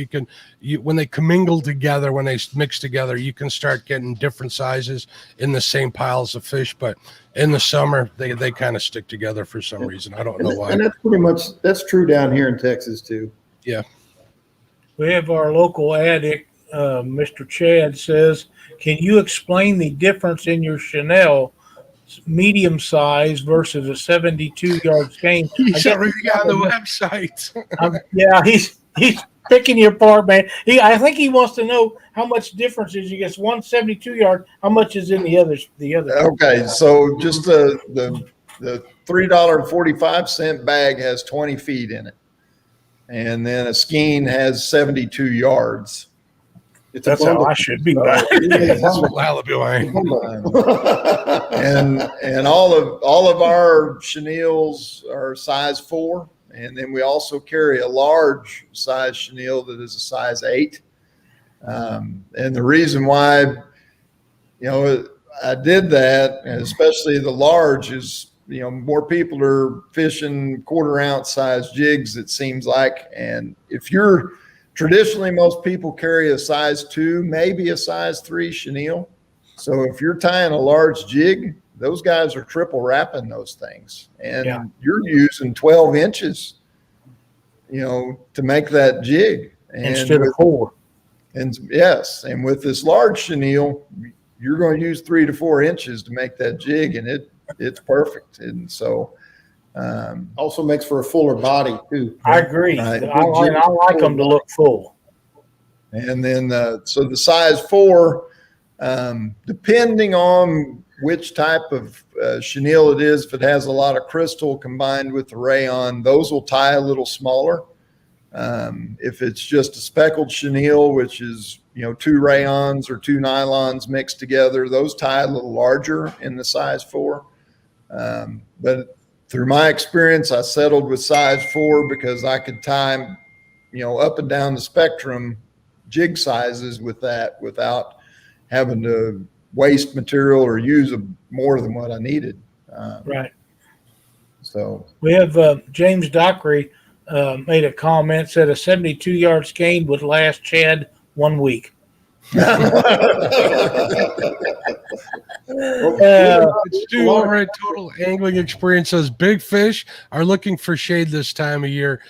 when they commingle together, when they mix together, you can start getting different sizes in the same piles of fish. But in the summer, they kind of stick together for some reason. I don't know why. And that's true down here in Texas too. Yeah. We have our local addict, Mr. Chad says, can you explain the difference in your chenille medium size versus a 72-yard skein? He's already on the website. Yeah, he's picking you apart, man. I think he wants to know how much difference is. You get 172-yard. How much is in the other? Okay, so just the $3.45 bag has 20 feet in it, and then a skein has 72 yards. That's how I should be. That's what Alibi. And all of our chenilles are size 4, and then we also carry a large size chenille that is a size 8. And the reason why, I did that, and especially the large, is more people are fishing quarter-ounce size jigs, it seems like, and if you're traditionally, most people carry a size 2, maybe a size 3 chenille. So if you're tying a large jig, those guys are triple wrapping those things, and you're using 12 inches, to make that jig instead of 4. And yes, and with this large chenille, you're going to use 3 to 4 inches to make that jig, and it's perfect. And so. Also makes for a fuller body too. I agree. Right. I like them to look full. And then, so the size 4, depending on which type of chenille it is, if it has a lot of crystal combined with the rayon, those will tie a little smaller. If it's just a speckled chenille, which is 2 rayons or 2 nylons mixed together, those tie a little larger in the size 4. But through my experience, I settled with size 4 because I could tie, up and down the spectrum jig sizes with that without having to waste material or use more than what I needed. Right. So we have James Dockery made a comment, said a 72-yard skein would last Chad 1 week. Stu over at Total Angling Experience says big fish are looking for shade this time of year,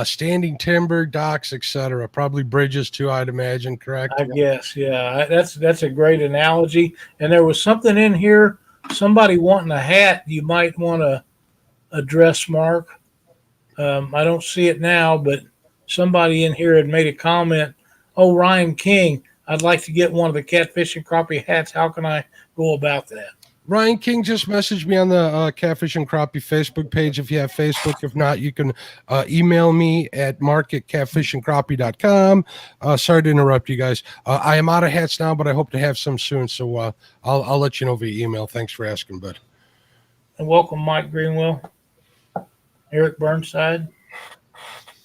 standing timber, docks, etc. Probably bridges too, I'd imagine. Correct? I guess, yeah. That's a great analogy. And there was something in here. Somebody wanting a hat. You might want to address, Mark. I don't see it now, but somebody in here had made a comment. Oh, Ryan King, I'd like to get one of the catfish and crappie hats. How can I go about that? Ryan King just messaged me on the Catfish and Crappie Facebook page if you have Facebook. If not, you can email me at mark@catfishandcrappie.com. Sorry to interrupt you guys. I am out of hats now, but I hope to have some soon. So I'll let you know via email. Thanks for asking, bud. And welcome, Mike Greenwell. Eric Burnside.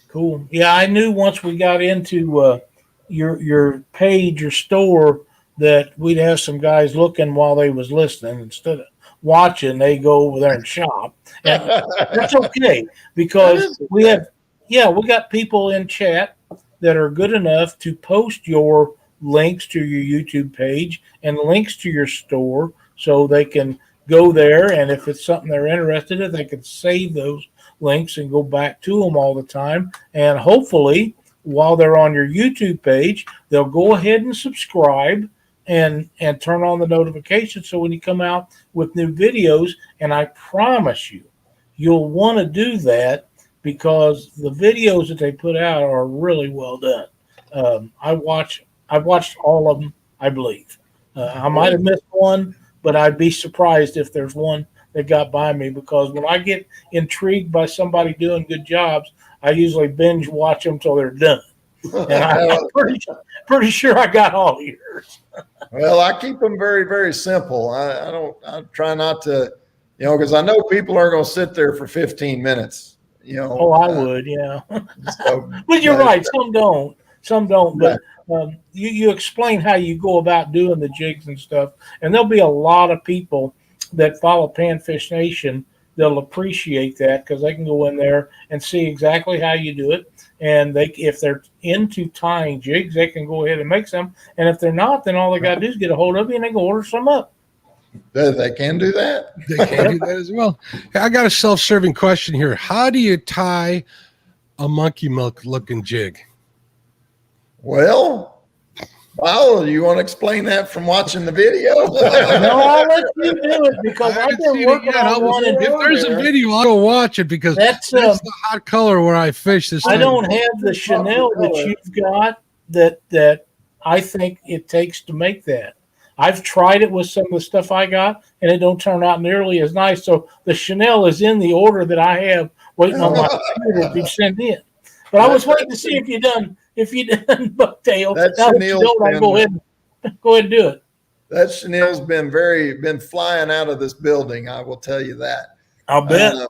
Cool. Yeah, I knew once we got into your page, your store, that we'd have some guys looking while they was listening. Instead of watching, they go over there and shop. And that's okay, because we got people in chat that are good enough to post your links to your YouTube page and links to your store so they can go there, and if it's something they're interested in, they can save those links and go back to them all the time. And hopefully, while they're on your YouTube page, they'll go ahead and subscribe and turn on the notifications so when you come out with new videos, and I promise you'll want to do that because the videos that they put out are really well done. I've watched all of them, I believe. I might have missed one, but I'd be surprised if there's one that got by me, because when I get intrigued by somebody doing good jobs, I usually binge watch them till they're done. And I'm pretty sure I got all yours. Well, I keep them very, very simple. I try not to, because I know people are going to sit there for 15 minutes. Oh, I would, yeah. So, but you're right. Some don't. some don't. But you explain how you go about doing the jigs and stuff, and there'll be a lot of people that follow Panfish Nation. They'll appreciate that because they can go in there and see exactly how you do it. And if they're into tying jigs, they can go ahead and make some. And if they're not, then all they got to do is get a hold of you and they can order some up. They can do that. They can do that as well. I got a self-serving question here. How do you tie a monkey milk looking jig? Well, you want to explain that from watching the video? No, I'll let you do it because I've been working on one. If there's a video, I'll go watch it because that's the hot color where I fish this time. I don't have the chenille that you've got that I think it takes to make that. I've tried it with some of the stuff I got, and it don't turn out nearly as nice. So the chenille is in the order that I have waiting on my computer to send in. But I was waiting to see if you done Bucktail. Go ahead and do it. That chenille's been flying out of this building. I will tell you that. I'll bet.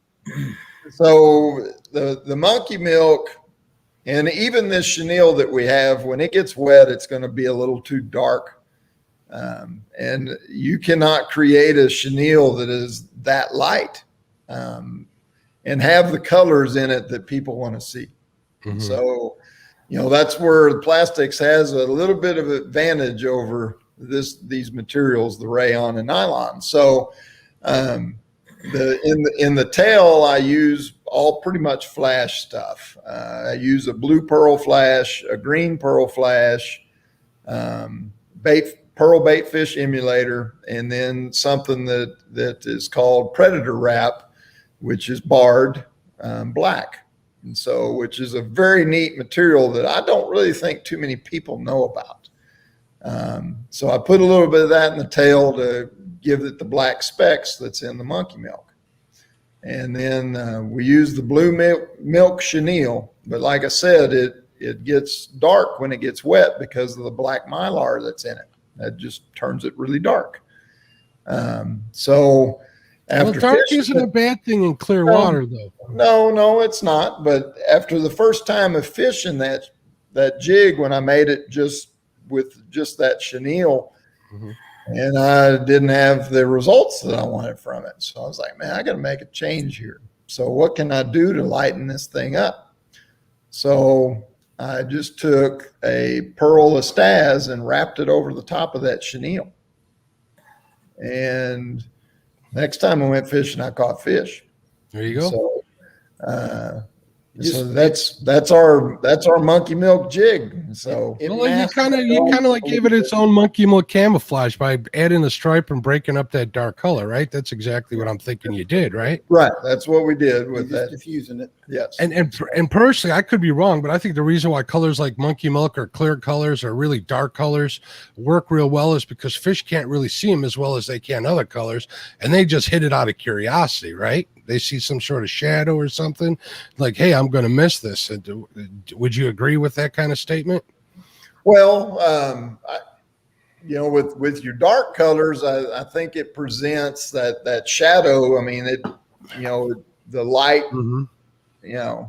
So the monkey milk, and even this chenille that we have, when it gets wet, it's going to be a little too dark. And you cannot create a chenille that is that light and have the colors in it that people want to see. Mm-hmm. So, that's where the plastics has a little bit of advantage over these materials, the rayon and nylon. So, in the tail, I use all pretty much flash stuff. I use a blue pearl flash, a green pearl flash, pearl bait fish emulator, and then something that is called predator wrap, which is barred black. And so, which is a very neat material that I don't really think too many people know about. So I put a little bit of that in the tail to give it the black specks that's in the monkey milk. And then we use the blue milk chenille, but like I said, it gets dark when it gets wet because of the black mylar that's in it. That just turns it really dark. After dark isn't a bad thing in clear water, though. No, it's not. But after the first time of fishing that jig, when I made it with that chenille, mm-hmm. and I didn't have the results that I wanted from it, so I was like, man, I got to make a change here. So what can I do to lighten this thing up? So I just took a pearl estaz and wrapped it over the top of that chenille. And next time I went fishing, I caught fish. There you go. So that's our monkey milk jig. So you kind of like gave it its own monkey milk camouflage by adding the stripe and breaking up that dark color, right? That's exactly what I'm thinking you did, right? Right. That's what we did with that. Diffusing it. Yes. And personally, I could be wrong, but I think the reason why colors like monkey milk or clear colors or really dark colors work real well is because fish can't really see them as well as they can other colors, and they just hit it out of curiosity, right? They see some sort of shadow or something like, hey, I'm going to miss this. And would you agree with that kind of statement? Well, with your dark colors, I think it presents that shadow. I mean, the light, mm-hmm.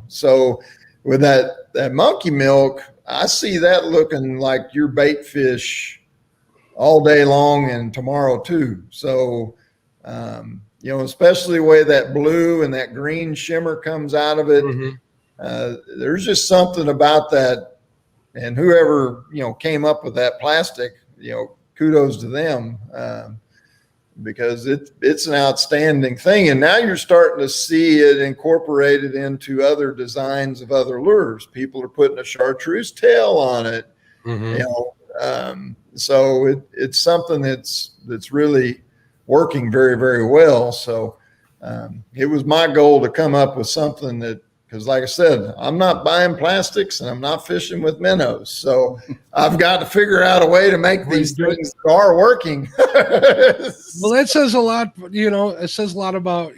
So with that monkey milk, I see that looking like your bait fish all day long and tomorrow too. So, especially the way that blue and that green shimmer comes out of it. Mm-hmm. There's just something about that. And whoever, came up with that plastic, kudos to them, because it's an outstanding thing. And now you're starting to see it incorporated into other designs of other lures. People are putting a chartreuse tail on it, mm-hmm. So it's something that's really working very, very well. So it was my goal to come up with something because like I said, I'm not buying plastics and I'm not fishing with minnows. So I've got to figure out a way to make these things that are working. Well, that says a lot, it says a lot about,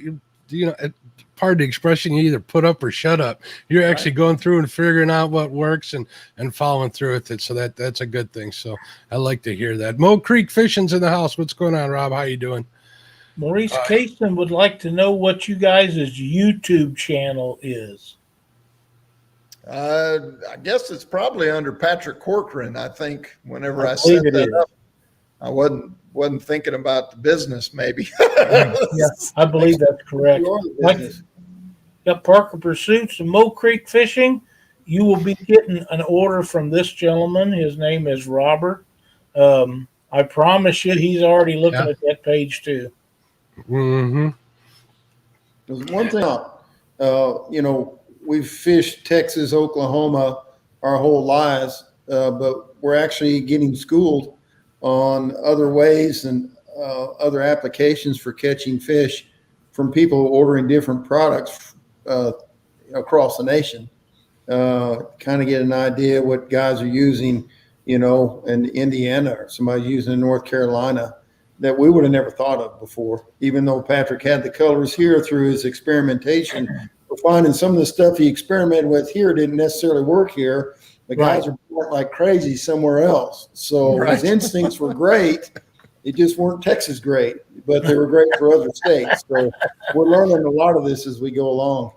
pardon the expression, you either put up or shut up. You're actually going through and figuring out what works and following through with it. So that's a good thing. So I like to hear that. Mo Creek Fishing's in the house. What's going on, Rob? How you doing? Maurice Cason would like to know what you guys' YouTube channel is. I guess it's probably under Patrick Corcoran. I think whenever I believe set it that is. up, I wasn't thinking about the business maybe. Yeah, I believe that's correct. You are the Like, business. got Parker Pursuits and Mo Creek Fishing. You will be getting an order from this gentleman. His name is Robert. I promise you, he's already looking Yeah. at that page too. Mm-hmm. There's one thing, we've fished Texas, Oklahoma our whole lives, but we're actually getting schooled on other ways and other applications for catching fish from people ordering different products across the nation. Kind of get an idea what guys are using, in Indiana or somebody using in North Carolina that we would have never thought of before. Even though Patrick had the colors here through his experimentation, we're finding some of the stuff he experimented with here didn't necessarily work here. The guys are born like crazy somewhere else. So his instincts were great. They just weren't Texas great, but they were great for other states. So we're learning a lot of this as we go along.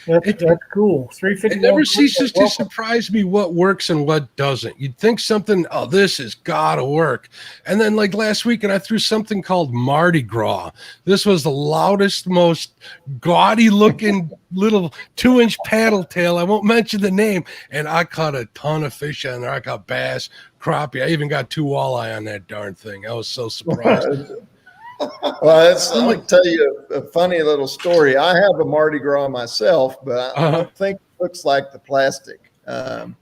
That's cool. 351. It never ceases to surprise me what works and what doesn't. You'd think something, oh, this has got to work. And then like last weekend, I threw something called Mardi Gras. This was the loudest, most gaudy looking little 2-inch paddle tail. I won't mention the name. And I caught a ton of fish on there. I got bass, crappie. I even got 2 walleye on that darn thing. I was so surprised. Well, I'm going to tell you a funny little story. I have a Mardi Gras myself, but I don't think it looks like the plastic. A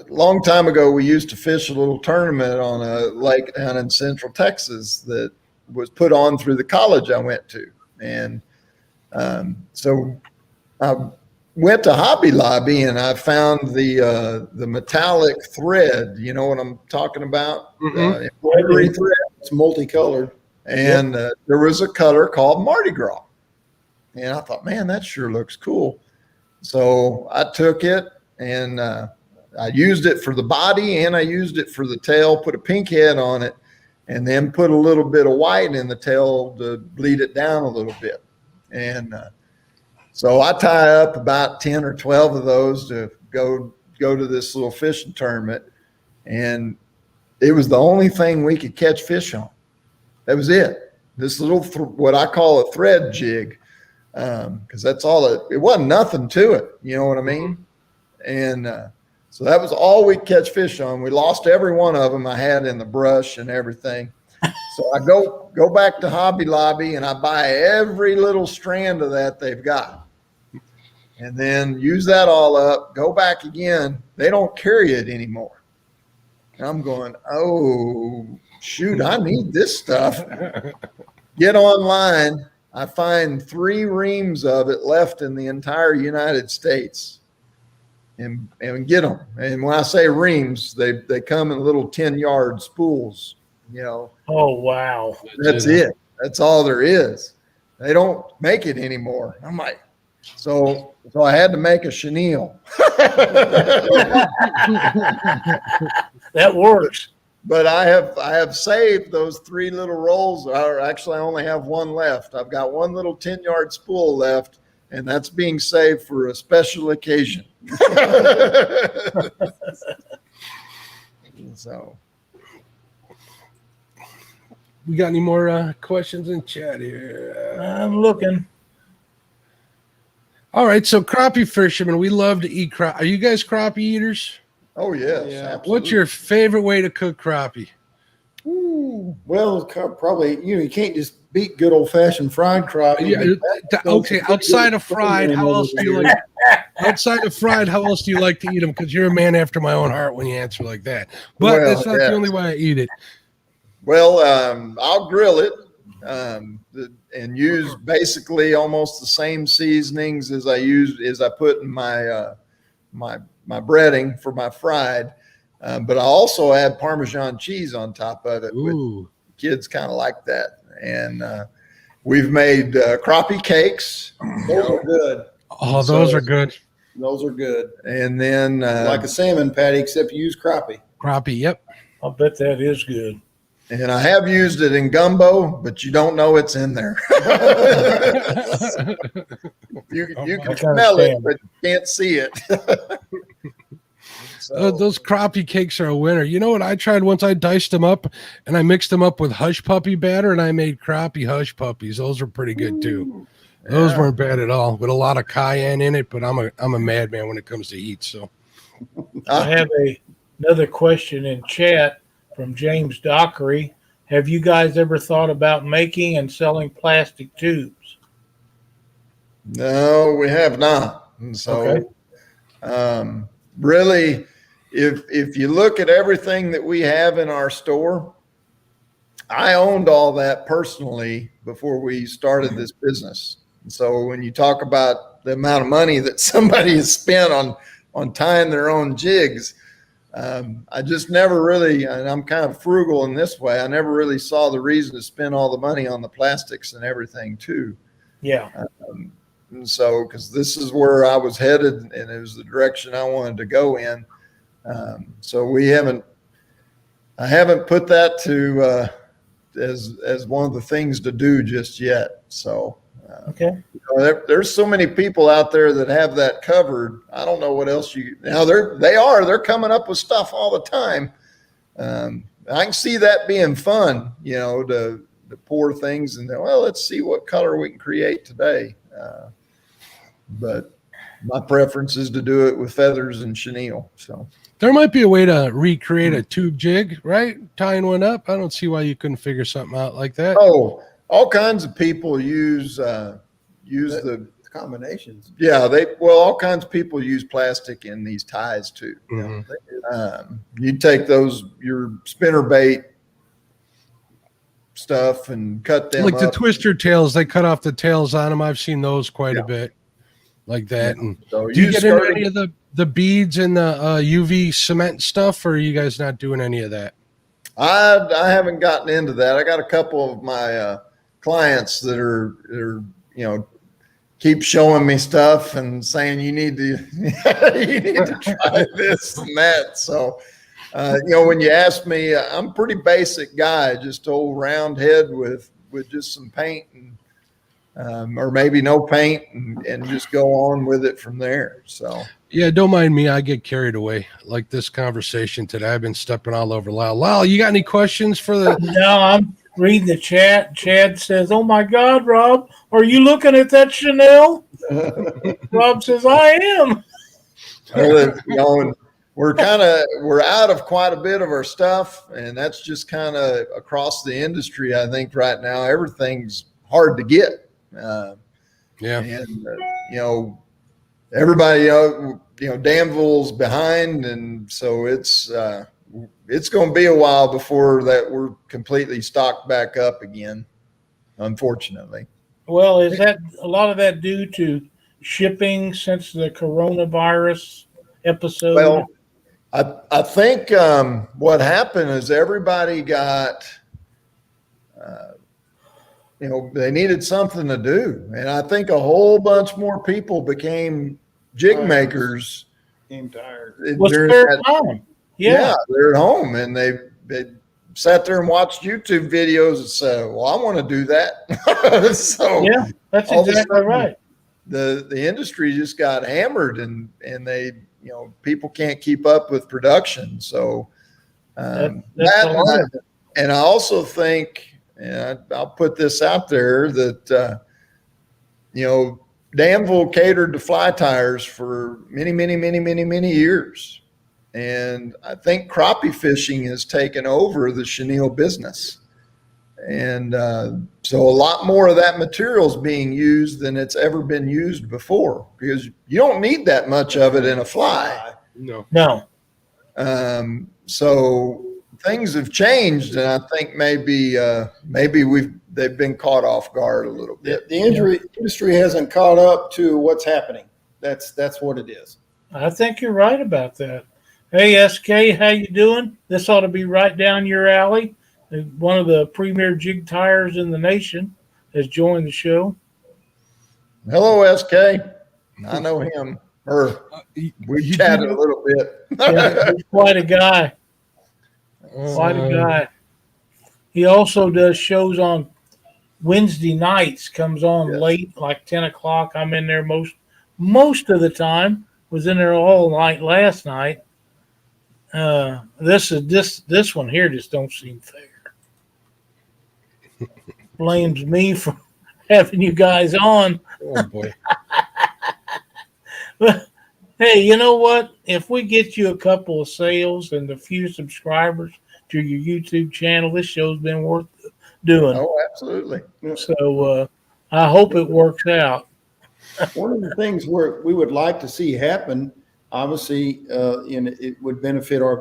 long time ago, we used to fish a little tournament on a lake down in Central Texas that was put on through the college I went to. And so I went to Hobby Lobby and I found the metallic thread. You know what I'm talking about? Embroidery thread. It's multicolored. And there was a color called Mardi Gras. And I thought, man, that sure looks cool. So I took it and I used it for the body and I used it for the tail, put a pink head on it, and then put a little bit of white in the tail to bleed it down a little bit. And so I tie up about 10 or 12 of those to go to this little fishing tournament. And it was the only thing we could catch fish on. That was it. This little, what I call a thread jig, because that's all it wasn't nothing to it. You know what I mean? And so that was all we catch fish on. We lost every one of them I had in the brush and everything. So I go back to Hobby Lobby and I buy every little strand of that they've got. And then use that all up, go back again. They don't carry it anymore. And I'm going, oh, shoot, I need this stuff. Get online. I find 3 reams of it left in the entire United States and get them. And when I say reams, they come in little 10-yard spools, Oh, wow. That's it. That's all there is. They don't make it anymore. I'm like, so I had to make a chenille. That works. But I have saved those 3 little rolls. Or actually, I only have 1 left. I've got 1 little 10-yard spool left, and that's being saved for a special occasion. So, We got any more questions in chat here? I'm looking. All right, so crappie fishermen, we love to eat crappie. Are you guys crappie eaters? oh yes, Yeah. absolutely. What's your favorite way to cook crappie? Ooh, well, probably, you can't just beat good old fashioned fried crappie. Okay, outside of fried, how else do you like? Outside of fried, how else do you like to eat them? Because you're a man after my own heart when you answer like that. But Well, that's not the only way I eat it. Well, I'll grill it and use basically almost the same seasonings as I put in my my breading for my fried. But I also add Parmesan cheese on top of it. Ooh. Kids kind of like that. And we've made crappie cakes. Those are good. Oh, those are good. Those are good. And then Like a salmon patty, except you use crappie. Crappie, yep. I'll bet that is good. And I have used it in gumbo, but you don't know it's in there. you can smell it, but you can't see it. So, those crappie cakes are a winner. You know what I tried once? I diced them up and I mixed them up with hush puppy batter and I made crappie hush puppies. Those were pretty good too. Those weren't bad at all, with a lot of cayenne in it. But I'm a madman when it comes to heat. So I have another question in chat from James Dockery. Have you guys ever thought about making and selling plastic tubes? no, we have not. And so, really, if you look at everything that we have in our store, I owned all that personally before we started this business. And so when you talk about the amount of money that somebody has spent on tying their own jigs, I just never really, and I'm kind of frugal in this way, I never really saw the reason to spend all the money on the plastics and everything too. Yeah. And so, because this is where I was headed and it was the direction I wanted to go in. So I haven't put that to, as one of the things to do just yet. So, there's so many people out there that have that covered. I don't know what else they're coming up with stuff all the time. I can see that being fun, to pour things and let's see what color we can create today. But my preference is to do it with feathers and chenille. So there might be a way to recreate a tube jig, right? Tying one up. I don't see why you couldn't figure something out like that. Oh, all kinds of people use the combinations. Yeah, all kinds of people use plastic in these ties too. You take your spinner bait stuff and cut them like up. the twister tails. They cut off the tails on them. I've seen those quite a bit, like that. And So do you get into any of the beads and the UV cement stuff, or are you guys not doing any of that? I haven't gotten into that. I got a couple of my clients that are keep showing me stuff and saying you need to try this and that. So when you ask me, I'm a pretty basic guy, just old round head with just some paint and or maybe no paint and just go on with it from there. So yeah, don't mind me. I get carried away like this conversation today. I've been stepping all over Lyle. Lyle, you got any questions for the? No, I'm reading the chat. Chad says, "Oh my God, Rob, are you looking at that chenille?" Rob says, "I am." We're out of quite a bit of our stuff, and that's just kind of across the industry. I think right now everything's hard to get. And everybody, Danville's behind, and so it's going to be a while before that we're completely stocked back up again, unfortunately. Well, is that a lot of that due to shipping since the coronavirus episode? Well, I think what happened is everybody got, they needed something to do. And I think a whole bunch more people became jig makers. Became tired. Time. Yeah, they're at home and they sat there and watched YouTube videos and said, well, I want to do that. So yeah, that's exactly right. The industry just got hammered and they, people can't keep up with production. So and I also think, and I'll put this out there that, Danville catered to fly tires for many, many, many, many, many years. And I think crappie fishing has taken over the chenille business. And so a lot more of that material is being used than it's ever been used before, because you don't need that much of it in a fly. No. So things have changed, and I think maybe they've been caught off guard a little bit. The industry hasn't caught up to what's happening. That's what it is. I think you're right about that. Hey, SK, how you doing? This ought to be right down your alley. One of the premier jig tires in the nation has joined the show. Hello, SK. I know him. We chatted a little bit. Yeah, he's quite a guy. Quite a guy. He also does shows on Wednesday nights. Comes on Yes. late, like 10 o'clock. I'm in there most of the time. Was in there all night last night. This one here just don't seem fair. Blames me for having you guys on. Oh boy. But hey, you know what? If we get you a couple of sales and a few subscribers to your YouTube channel, this show's been worth doing. Oh, absolutely. So I hope it works out. One of the things we would like to see happen, obviously, and it would benefit our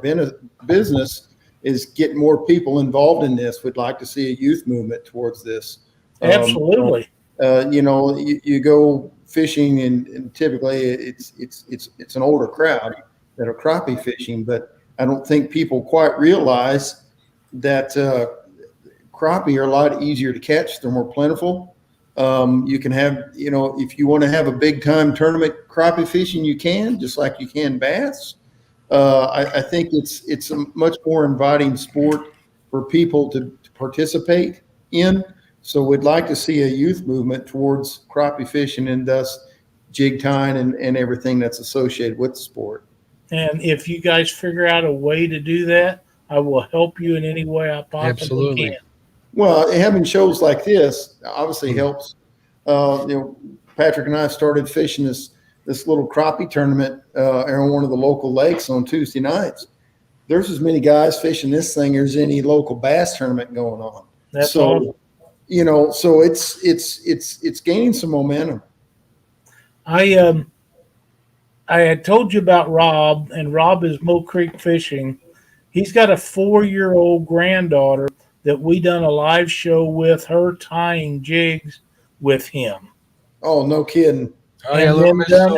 business, is get more people involved in this. We'd like to see a youth movement towards this. Absolutely. You go fishing, and typically it's an older crowd that are crappie fishing, but I don't think people quite realize that crappie are a lot easier to catch. They're more plentiful. You can have, if you want to have a big time tournament crappie fishing, you can, just like you can bass. I think it's a much more inviting sport for people to participate in. So we'd like to see a youth movement towards crappie fishing, and thus jig tying and everything that's associated with the sport. And if you guys figure out a way to do that, I will help you in any way I possibly Absolutely. can. Well, having shows like this obviously helps. Patrick and I started fishing this little crappie tournament on one of the local lakes on Tuesday nights. There's as many guys fishing this thing as any local bass tournament going on. That's so awesome. So it's gaining some momentum. I had told you about Rob, and Rob is Mo Creek Fishing. He's got a 4-year-old granddaughter that we done a live show with her tying jigs with him. Oh, no kidding. Oh, yeah,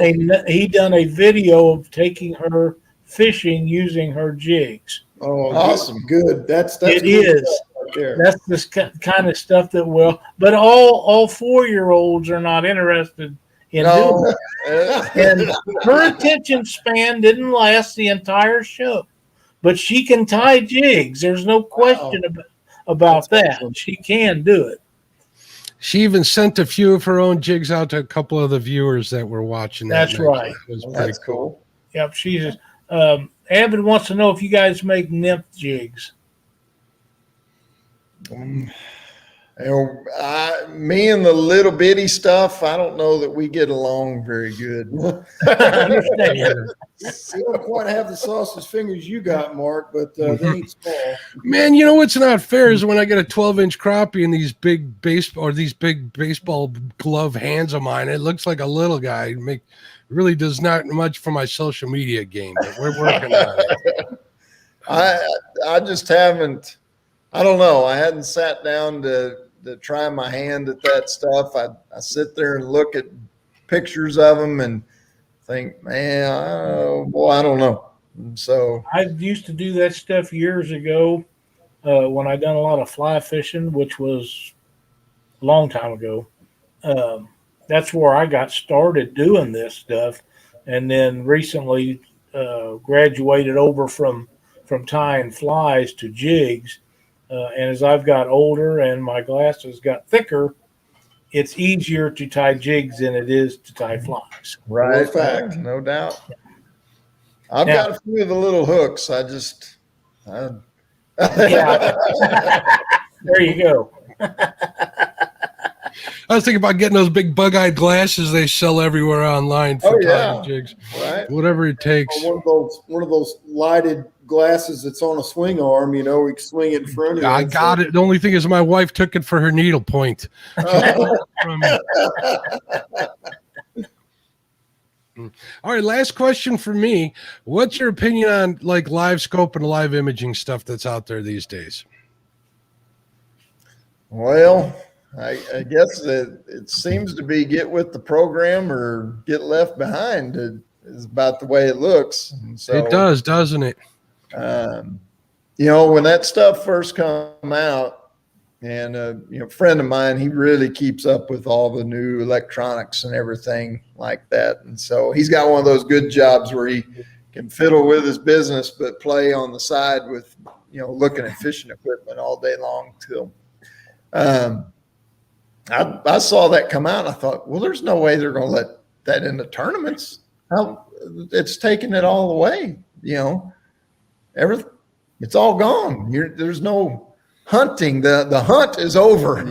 And he done a video of taking her fishing using her jigs. Oh, Awesome. Good. That's It good is. stuff right there. That's this kind of stuff that will. But all 4-year-olds are not interested in doing it. And her attention span didn't last the entire show. But she can tie jigs. There's no question about that. Awesome. She can do it. She even sent a few of her own jigs out to a couple of the viewers that were watching. That's night. right. It was pretty That's cool. cool. Yep. She's Avid wants to know if you guys make nymph jigs. Me and the little bitty stuff, I don't know that we get along very good. We don't quite have the sausage fingers you got, Mark, but they ain't small. Man, you know what's not fair is when I get a 12-inch crappie and these big baseball glove hands of mine. It looks like a little guy. Really does not much for my social media game, but we're working on it. I just haven't. I don't know. I hadn't sat down to try my hand at that stuff. I sit there and look at pictures of them and think, man, I don't know. And so I used to do that stuff years ago when I done a lot of fly fishing, which was a long time ago. That's where I got started doing this stuff, and then recently graduated over from tying flies to jigs. And as I've got older and my glasses got thicker, it's easier to tie jigs than it is to tie flies. right, fact. no doubt. I've got a few of the little hooks. Yeah. There you go. I was thinking about getting those big bug-eyed glasses they sell everywhere online for tying jigs. Right. Whatever it takes. One of those lighted glasses that's on a swing arm, we can swing it in front of you. I got it. The only thing is my wife took it for her needle point. From me. All right, last question for me. What's your opinion on like live scope and live imaging stuff that's out there these days? Well, I guess it seems to be get with the program or get left behind is about the way it looks. And so It does, doesn't it? When that stuff first come out, and a friend of mine, he really keeps up with all the new electronics and everything like that. And so he's got one of those good jobs where he can fiddle with his business, but play on the side with, looking at fishing equipment all day long till I saw that come out. And I thought, well, there's no way they're going to let that in the tournaments. It's taking it all away. Everything, it's all gone. There's no hunting. The hunt is over.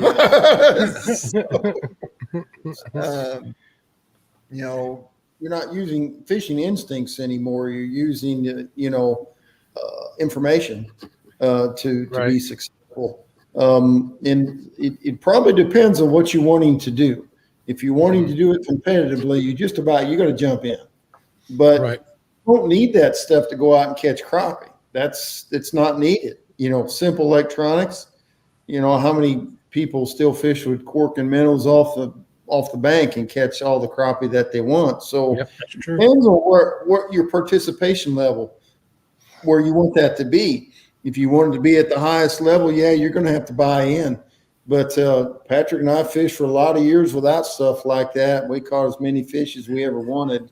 You're not using fishing instincts anymore. You're using, information to be successful. And it probably depends on what you're wanting to do. If you're wanting to do it competitively, you got to jump in. But you don't need that stuff to go out and catch crappie. It's not needed. Simple electronics. How many people still fish with cork and minnows off the bank and catch all the crappie that they want? So it depends on what your participation level, where you want that to be. If you want it to be at the highest level, you're going to have to buy in. But Patrick and I fished for a lot of years without stuff like that. We caught as many fish as we ever wanted.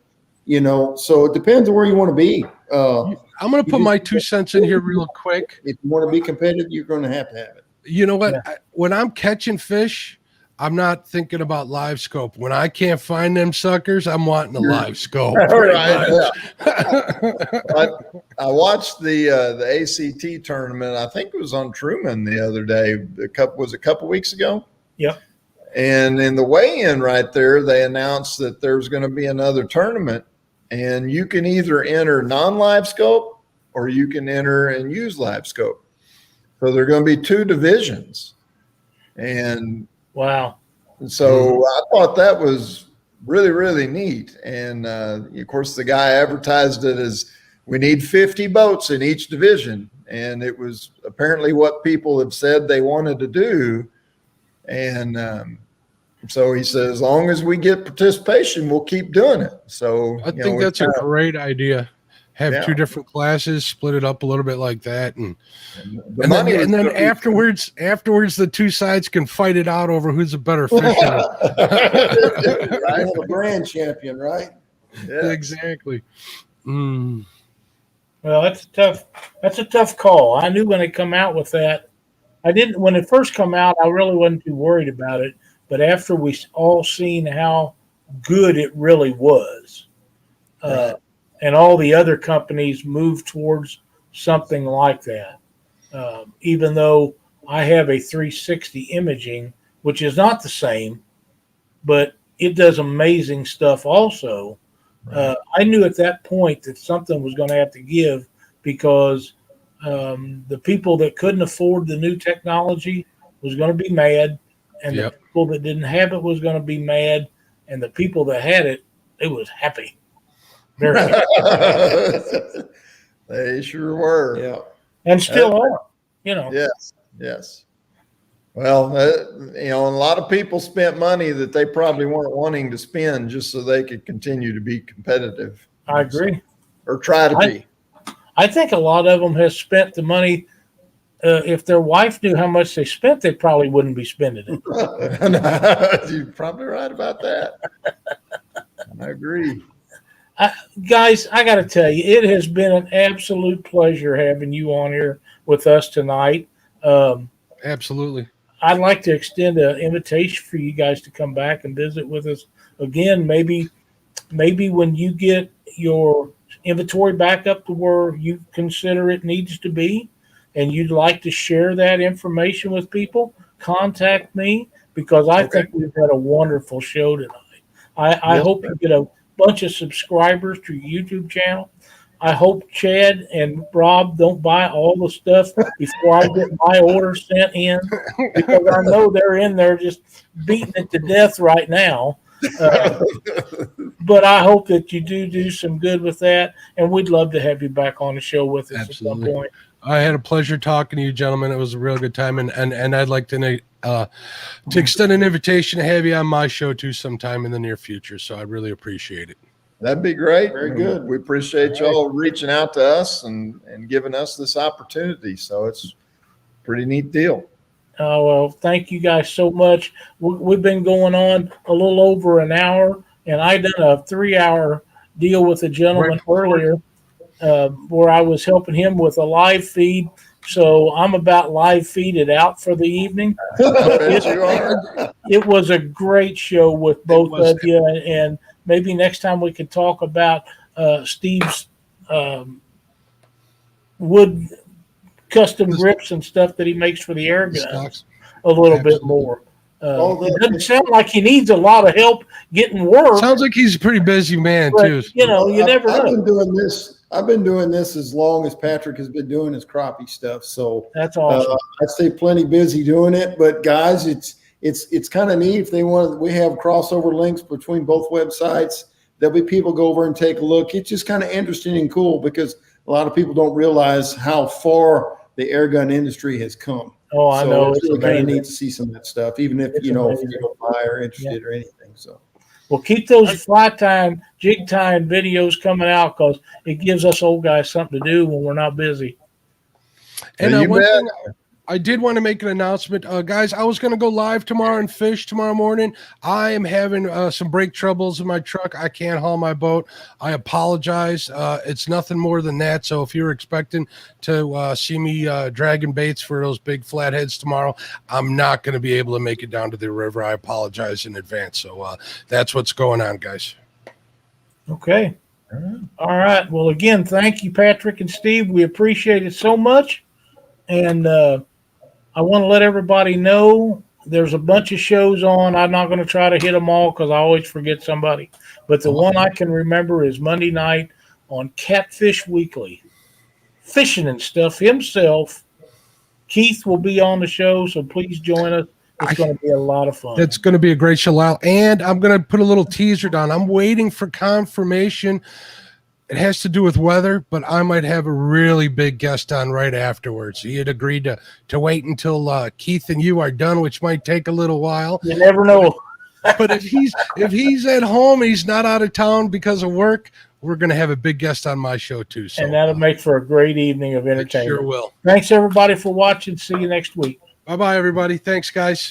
So it depends on where you want to be. I'm going to put my 2 cents in here real quick. If you want to be competitive, you're going to have it. You know what? When I'm catching fish, I'm not thinking about live scope. When I can't find them suckers, I'm wanting a live scope. Right. I watched the ACT tournament. I think it was on Truman the other day. A couple weeks ago? Yeah. And in the weigh-in right there, they announced that there's going to be another tournament, and you can either enter non-live scope or you can enter and use live scope. So there are going to be 2 divisions. And wow. So I thought that was really, really neat. And of course, the guy advertised it as we need 50 boats in each division. And it was apparently what people have said they wanted to do. And so he said, as long as we get participation, we'll keep doing it. So I think that's a great idea. Have 2 different classes, split it up a little bit like that, and then afterwards, the 2 sides can fight it out over who's a better fisherman. Right, a brand champion, right? Yeah. Exactly. Well, that's a tough call. I knew when they come out with that. When it first come out, I really wasn't too worried about it. But after we all seen how good it really was, and all the other companies moved towards something like that. Even though I have a 360 imaging, which is not the same, but it does amazing stuff also. I knew at that point that something was going to have to give, because the people that couldn't afford the new technology was going to be mad, and the people that didn't have it was going to be mad, and the people that had it, it was happy. They sure were. Yeah. And still are, Yes. Well, and a lot of people spent money that they probably weren't wanting to spend just so they could continue to be competitive. I agree. Or try to be. I think a lot of them have spent the money. If their wife knew how much they spent, they probably wouldn't be spending it. You're probably right about that. I agree. Guys, I got to tell you, it has been an absolute pleasure having you on here with us tonight. Absolutely. I'd like to extend an invitation for you guys to come back and visit with us again. Maybe when you get your inventory back up to where you consider it needs to be, and you'd like to share that information with people, contact me, because I think we've had a wonderful show tonight. I hope you get a bunch of subscribers to your YouTube channel. I hope Chad and Rob don't buy all the stuff before I get my order sent in, because I know they're in there just beating it to death right now. But I hope that you do some good with that, and we'd love to have you back on the show with us at some point. I had a pleasure talking to you, gentlemen. It was a real good time, and I'd like to extend an invitation to have you on my show too sometime in the near future. So I really appreciate it. That'd be great. Very good. We appreciate y'all reaching out to us and giving us this opportunity. So it's a pretty neat deal. Oh, well, thank you guys so much. We've been going on a little over an hour, and I done a 3-hour deal with a gentleman earlier where I was helping him with a live feed, so I'm about live feeded out for the evening. I bet you are. It was a great show with both was. of you, and maybe next time we could talk about Steve's wood custom grips and stuff that he makes for the air guns Stocks. a little Absolutely. bit more. All It that- doesn't sound like he needs a lot of help getting work, Sounds like he's a pretty busy man but too. you know, you never I've know. been doing this. I've been doing this as long as Patrick has been doing his crappie stuff. So That's awesome. I'd say plenty busy doing it. But guys, it's kind of neat if they want. We have crossover links between both websites. There'll be people go over and take a look. It's just kind of interesting and cool because a lot of people don't realize how far the air gun industry has come. Oh, I know. It's really kind of amazing. neat to see some of that stuff, even if It's if amazing. you don't buy or interested or anything. So. Well, keep those fly time, jig time videos coming out because it gives us old guys something to do when we're not busy. And You one bet. thing I did want to make an announcement, guys. I was going to go live tomorrow and fish tomorrow morning. I am having some brake troubles in my truck. I can't haul my boat. I apologize. It's nothing more than that. So if you're expecting to see me dragging baits for those big flatheads tomorrow, I'm not going to be able to make it down to the river. I apologize in advance. So that's what's going on, guys. Okay. All right. Well, again, thank you, Patrick and Steve. We appreciate it so much. And I want to let everybody know there's a bunch of shows on. I'm not going to try to hit them all because I always forget somebody. But the one I can remember is Monday night on Catfish Weekly. Fishing and stuff himself. Keith will be on the show, so please join us. It's going to be a lot of fun. That's going to be a great show, Lyle. And I'm going to put a little teaser down. I'm waiting for confirmation. It has to do with weather, but I might have a really big guest on right afterwards. He had agreed to wait until Keith and you are done, which might take a little while. You never know. But if he's at home and he's not out of town because of work, we're going to have a big guest on my show too. So And that'll make for a great evening of it entertainment. sure will. Thanks, everybody, for watching. See you next week. Bye-bye, everybody. Thanks, guys.